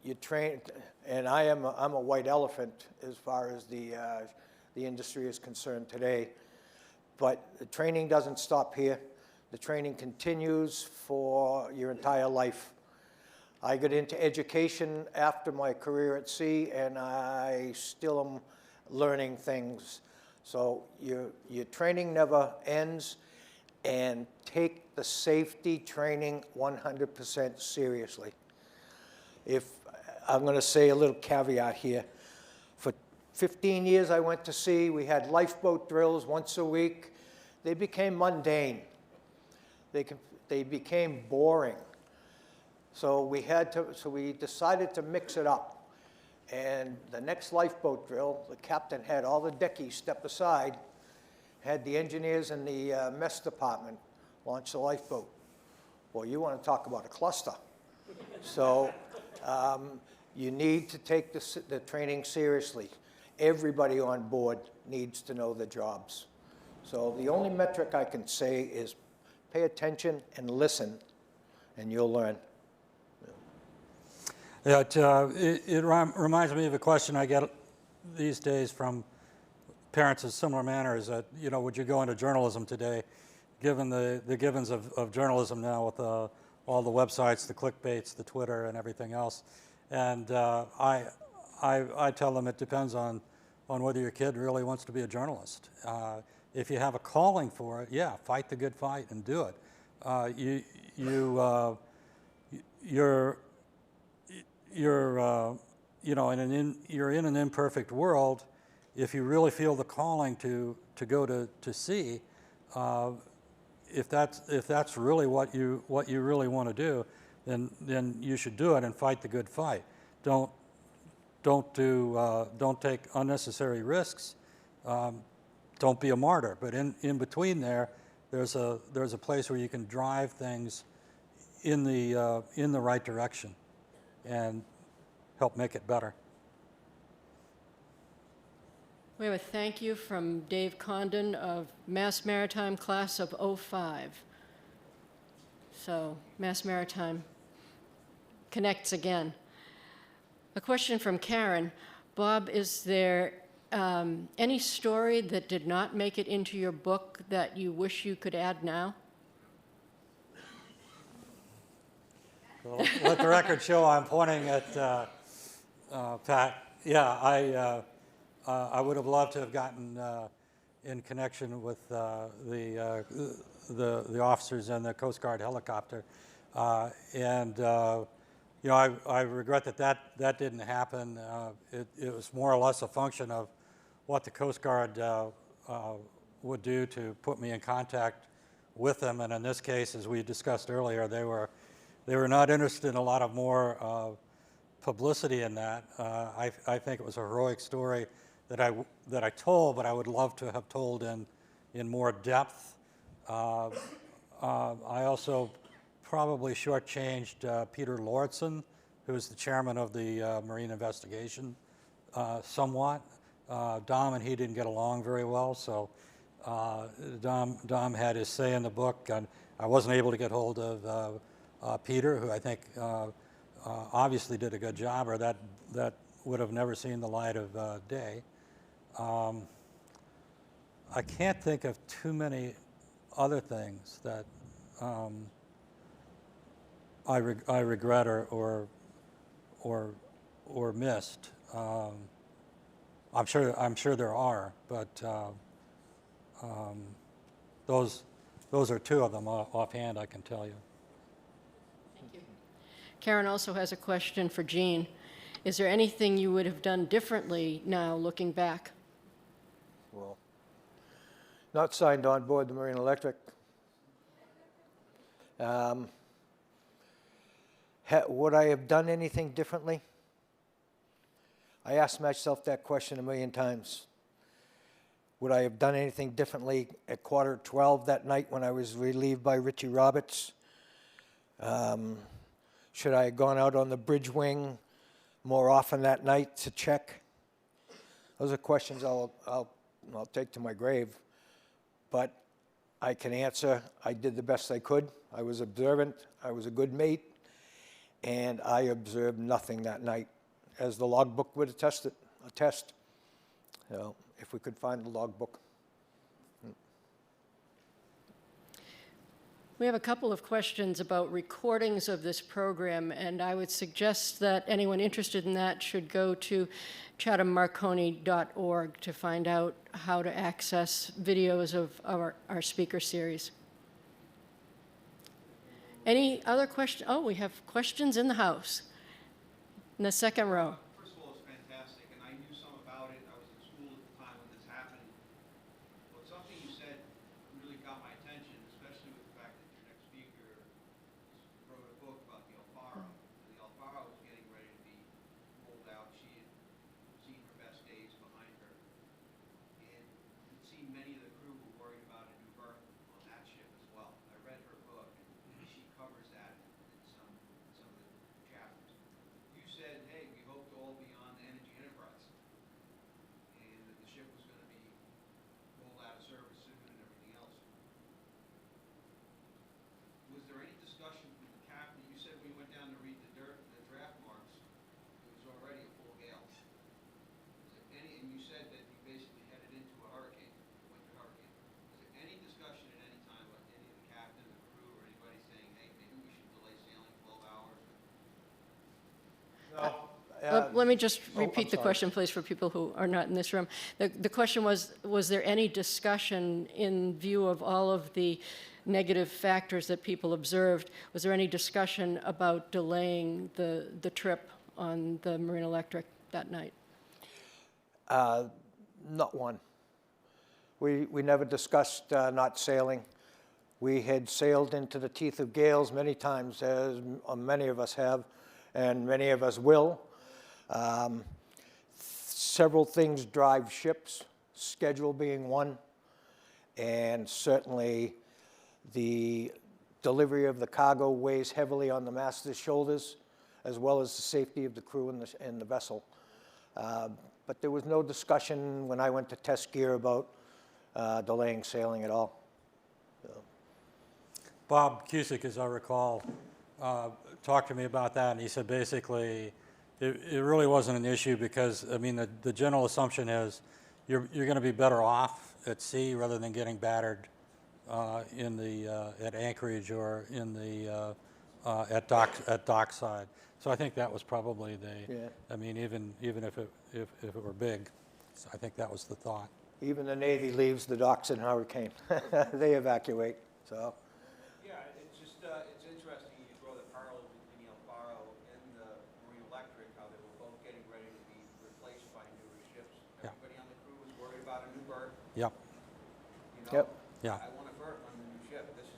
You train, and I'm a white elephant as far as the industry is concerned today, but the training doesn't stop here. The training continues for your entire life. I got into education after my career at sea, and I still am learning things. So your training never ends, and take the safety training 100% seriously. If I'm going to say a little caveat here. For 15 years I went to sea. We had lifeboat drills once a week. They became mundane. They became boring. So we decided to mix it up. And the next lifeboat drill, the captain had all the deckies step aside, had the engineers in the mess department launch the lifeboat. Well, you want to talk about a cluster. So you need to take the training seriously. Everybody on board needs to know the jobs. So the only metric I can say is pay attention and listen, and you'll learn. Yeah, it reminds me of a question I get these days from parents in similar manner, is that, you know, would you go into journalism today, given the givens of journalism now with all the websites, the clickbaits, the Twitter, and everything else. And I tell them it depends on whether your kid really wants to be a journalist. If you have a calling for it, yeah, fight the good fight and do it. You know, you're in an imperfect world. If you really feel the calling to go to sea, if that's really what you really want to do, then you should do it and fight the good fight. Don't take unnecessary risks. Don't be a martyr. But in between there's a place where you can drive things in the right direction and help make it better. We have a thank you from Dave Condon of Mass Maritime class of '05. So Mass Maritime connects again. A question from Karen. Bob, is there any story that did not make it into your book that you wish you could add now? Well, let the record show I'm pointing at Pat. Yeah, I would have loved to have gotten in connection with the officers and the Coast Guard helicopter, and you know, I regret that didn't happen. It was more or less a function of what the Coast Guard would do to put me in contact with them. And in this case, as we discussed earlier, they were not interested in a lot of more publicity in that. I think it was a heroic story that I told, but I would love to have told in more depth. I also probably shortchanged Peter Lortzen, who is the chairman of the Marine Investigation, somewhat. Dom and he didn't get along very well, so Dom had his say in the book, and I wasn't able to get hold of Peter, who I think obviously did a good job, or that would have never seen the light of day. I can't think of too many other things that I regret or missed. I'm sure there are, but those are two of them offhand, I can tell you. Thank you. Karen also has a question for Jean. Is there anything you would have done differently now, looking back? Well, not signed on board the Marine Electric. Would I have done anything differently? I asked myself that question a million times. Would I have done anything differently at 11:45 that night when I was relieved by Richie Roberts? Should I have gone out on the bridge wing more often that night to check? Those are questions I'll take to my grave. But I can answer, I did the best I could. I was observant, I was a good mate, and I observed nothing that night, as the logbook would attest. So, if we could find the logbook. We have a couple of questions about recordings of this program, and I would suggest that anyone interested in that should go to chathammarconi.org to find out how to access videos of our speaker series. Any other questions? Oh, we have questions in the house. In the second row. First of all, it's fantastic, and I knew some about it. I was in school at the time when this happened. But something you said really got my attention, especially with the fact that your next speaker wrote a book about the Alfaro. And the Alfaro was getting ready to be rolled out. She had seen her best days behind her. And it seemed many of the crew were worried about a new berth on that ship as well. I read her book, and she covers that in some of the chapters. You said, hey, we hope to all be on the Energy Enterprise, and that the ship was going to be rolled out of service soon and everything else. Was there any discussion with the captain? You said when you went down to read the draft marks, it was already a full gale. Was there any, and you said that you basically headed into a hurricane, a winter hurricane. Was there any discussion at any time about any of the captain, the crew, or anybody saying, hey, maybe we should delay sailing 12 hours? No. Let me just I'm repeat the sorry. question, please, for people who are not in this room. The question was there any discussion in view of all of the negative factors that people observed, was there any discussion about delaying the trip on the Marine Electric that night? Not one. We never discussed not sailing. We had sailed into the teeth of gales many times, as many of us have, and many of us will. Several things drive ships, schedule being one, and certainly the delivery of the cargo weighs heavily on the master's shoulders, as well as the safety of the crew and the vessel. But there was no discussion when I went to test gear about delaying sailing at all. So. Bob Cusick, as I recall, talked to me about that, and he said basically it really wasn't an issue because, I mean, the general assumption is you're going to be better off at sea rather than getting battered at anchorage or at dockside. So I think that was probably I mean, even if it were big, I think that was the thought. Even the Navy leaves the docks in hurricane. They evacuate. So. Yeah, it's just, it's interesting you draw the parallel between the Alfaro and the Marine Electric, how they were both getting ready to be replaced by newer ships. Yeah. Everybody on the crew was worried about a new berth. Yep. You know? Yep. Yeah. I want a berth on the new ship. This is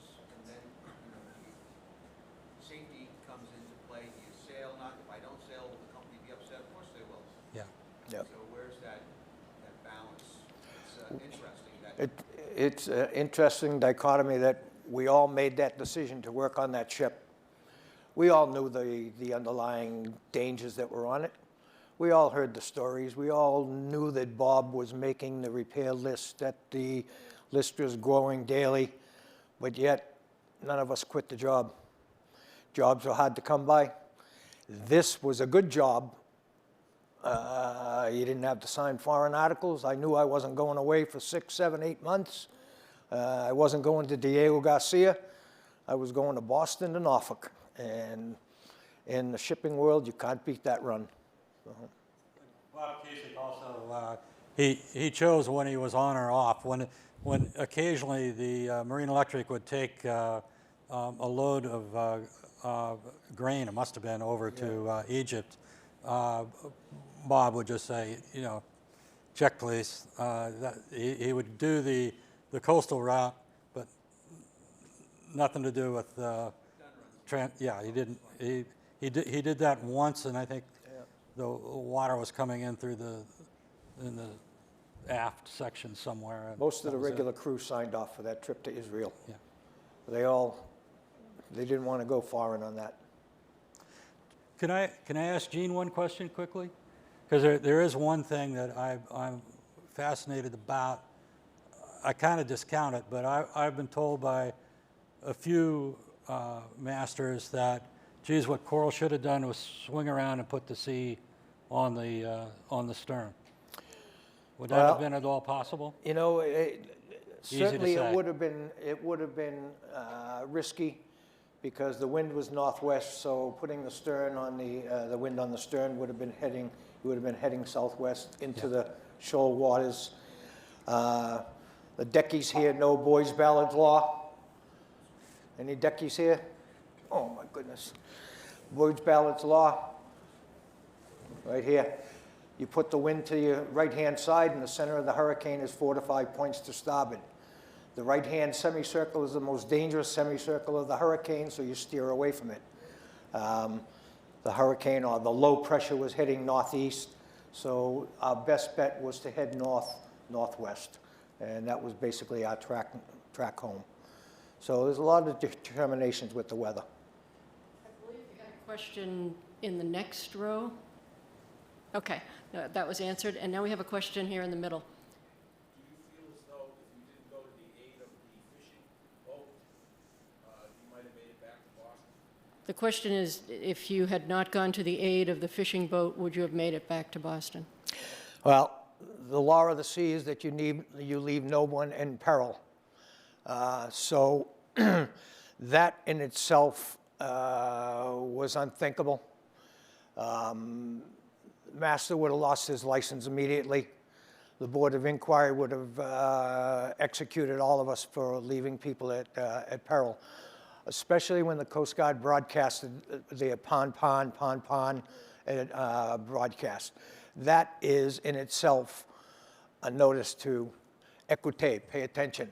Yep. So where's that balance? It's interesting that. It's an interesting dichotomy that we all made that decision to work on that ship. We all knew the underlying dangers that were on it. We all heard the stories. We all knew that Bob was making the repair list, that the list was growing daily, but yet none of us quit the job. Jobs were hard to come by. This was a good job. You didn't have to sign foreign articles. I knew I wasn't going away for 6, 7, 8 months. I wasn't going to Diego Garcia. I was going to Boston to Norfolk. And in the shipping world, you can't beat that run. Bob Kasich also, he chose when he was on or off. When occasionally the Marine Electric would take a load of grain, it must have been, over to Egypt, Bob would just say, you know, check please. He would do the coastal route, but nothing to do with yeah, he didn't. He did that once, and I think the water was coming in through in the aft section somewhere. And Most of that the was it. regular crew signed off for that trip to Israel. Yeah. They didn't want to go foreign on that. Can I ask Gene one question quickly? Because there is one thing that I'm fascinated about. I kind of discount it, but I've been told by a few masters that, geez, what Coral should have done was swing around and put the sea on the stern. Would that have been at all possible? You know, certainly say. it would have been risky because the wind was northwest. So putting the stern on the wind on the stern would have been heading southwest into the shoal waters. The deckies here, no boys' ballads law. Any deckies here? Oh my goodness. Boys' ballads law. Right here. You put the wind to your right-hand side, and the center of the hurricane is 4 to 5 points to starboard. The right-hand semicircle is the most dangerous semicircle of the hurricane, so you steer away from it. The hurricane, or the low pressure, was heading northeast, so our best bet was to head northwest, and that was basically our track home. So there's a lot of determinations with the weather. I believe you got a question in the next row. Okay, that was answered, and now we have a question here in the middle. Do you feel as though if you didn't go to the aid of the fishing boat, you might have made it back to Boston? The question is, if you had not gone to the aid of the fishing boat, would you have made it back to Boston? Well, the law of the sea is that you leave no one in peril. So that in itself was unthinkable. Master would have lost his license immediately. The Board of Inquiry would have executed all of us for leaving people at peril, especially when the Coast Guard broadcasted the pon broadcast. That is in itself a notice to écoutez, pay attention.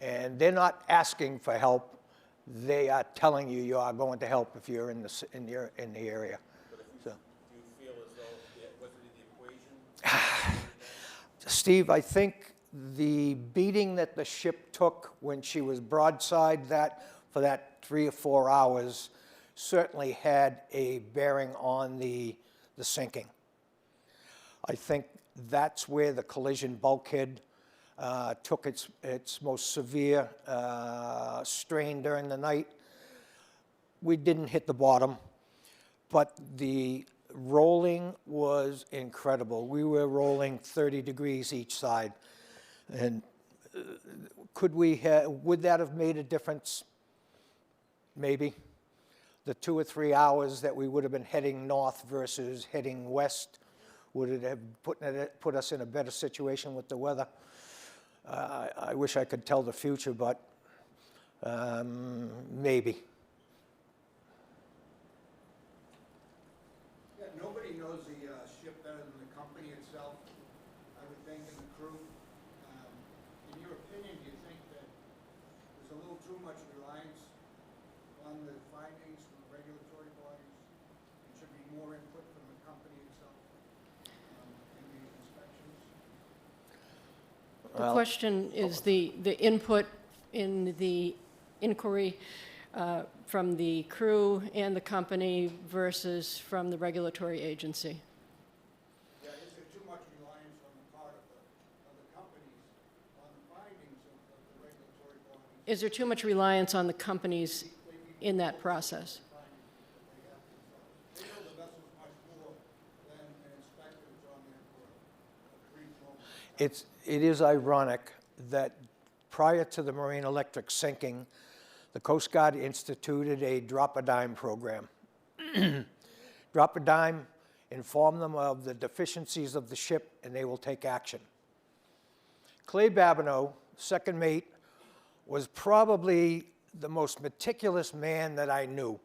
And they're not asking for help. They are telling you you are going to help if you're in the area. So. Do you feel as though it wasn't in the equation? Steve, I think the beating that the ship took when she was broadside for that 3 or 4 hours certainly had a bearing on the sinking. I think that's where the collision bulkhead took its most severe strain during the night. We didn't hit the bottom, but the rolling was incredible. We were rolling 30 degrees each side. And would that have made a difference? Maybe. The 2 or 3 hours that we would have been heading north versus heading west, would it have put us in a better situation with the weather? I wish I could tell the future, but maybe. Yeah, nobody knows the ship better than the company itself, I would think, and the crew. In your opinion, do you think that there's a little too much reliance on the findings from the regulatory bodies? And should be more input from the company itself in the The question is the input in the inquiry from the crew and the company versus from the regulatory agency. Yeah, is there too much reliance on the part of the companies on the findings of the regulatory bodies? Is there too much reliance on the companies in that process? They know the vessels much more than an inspector who's on there for a brief moment. It is ironic that prior to the Marine Electric sinking, the Coast Guard instituted a drop-a-dime program. Drop a dime, inform them of the deficiencies of the ship, and they will take action. Clay Babineau, second mate, was probably the most meticulous man that I knew.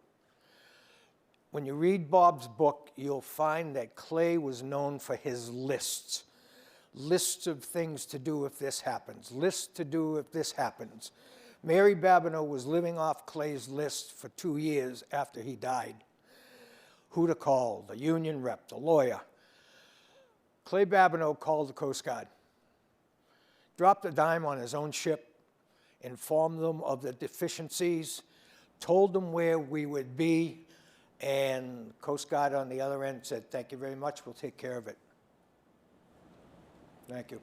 When you read Bob's book, you'll find that Clay was known for his lists. Lists of things to do if this happens, lists to do if this happens. Mary Babineau was living off Clay's list for 2 years after he died. Who to call, the union rep, the lawyer. Clay Babineau called the Coast Guard, dropped a dime on his own ship, informed them of the deficiencies, told them where we would be, and Coast Guard on the other end said, "Thank you very much, we'll take care of it." Thank you.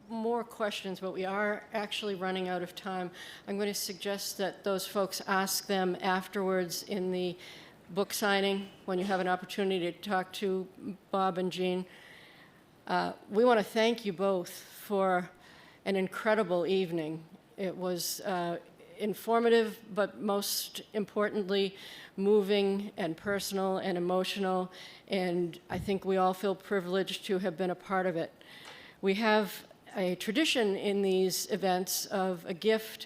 More questions, but we are actually running out of time. I'm going to suggest that those folks ask them afterwards in the book signing when you have an opportunity to talk to Bob and Jean. We want to thank you both for an incredible evening. It was informative, but most importantly, moving and personal and emotional, and I think we all feel privileged to have been a part of it. We have a tradition in these events of a gift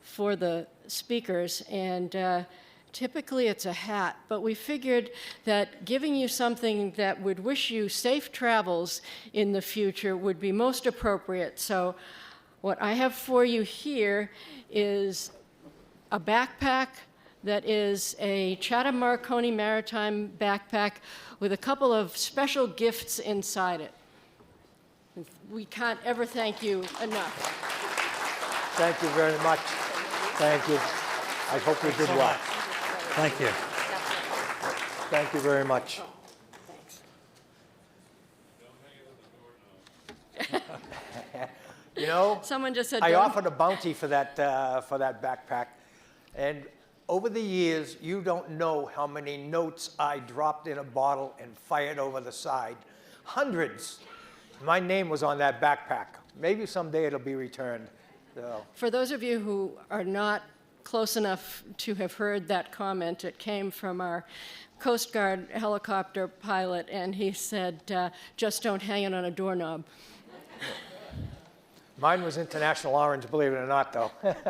for the speakers, and typically it's a hat, but we figured that giving you something that would wish you safe travels in the future would be most appropriate. So what I have for you here is a backpack that is a Chatham Marconi Maritime backpack with a couple of special gifts inside it. We can't ever thank you enough. Thank you very much. Thank you. I hope we did well. Thank you. Thank you very much. You know, Someone just said, I "Don't-" offered a bounty for that backpack, and over the years, you don't know how many notes I dropped in a bottle and fired over the side. Hundreds. My name was on that backpack. Maybe someday it'll be returned. So. For those of you who are not close enough to have heard that comment, it came from our Coast Guard helicopter pilot, and he said, "Just don't hang it on a doorknob." Mine was International Orange, believe it or not, though. Thank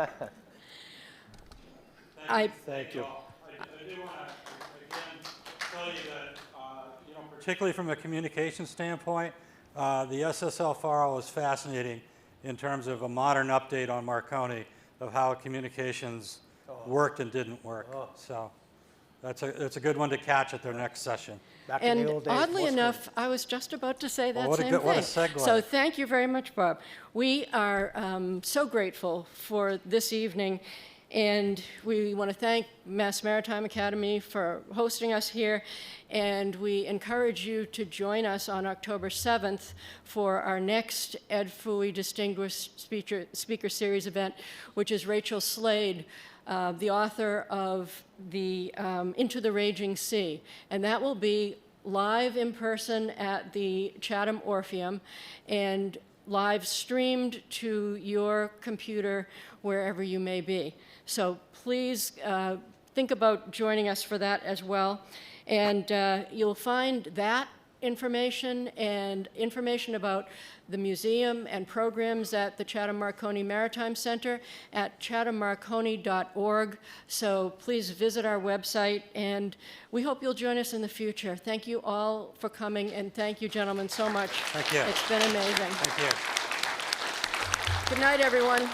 you. I do want to, again, tell you that, particularly from a communication standpoint, the SSL file is fascinating in terms of a modern update on Marconi of how communications worked and didn't work. So that's a good one to catch at their next session. Back in And the old days, oddly Worcester. enough, I was just about to say that what a same good- thing. what a segue. So thank you very much, Bob. We are so grateful for this evening, and we want to thank Mass Maritime Academy for hosting us here, and we encourage you to join us on October 7th for our next Ed Fooey Distinguished Speaker Series event, which is Rachel Slade, the author of the Into the Raging Sea, and that will be live in person at the Chatham Orpheum and live streamed to your computer wherever you may be. So please think about joining us for that as well. And you'll find that information and information about the museum and programs at the Chatham Marconi Maritime Center at chathammarconi.org. So please visit our website, and we hope you'll join us in the future. Thank you all for coming, and thank you, gentlemen, so much. Thank you. It's been amazing. Thank you. Good night, everyone.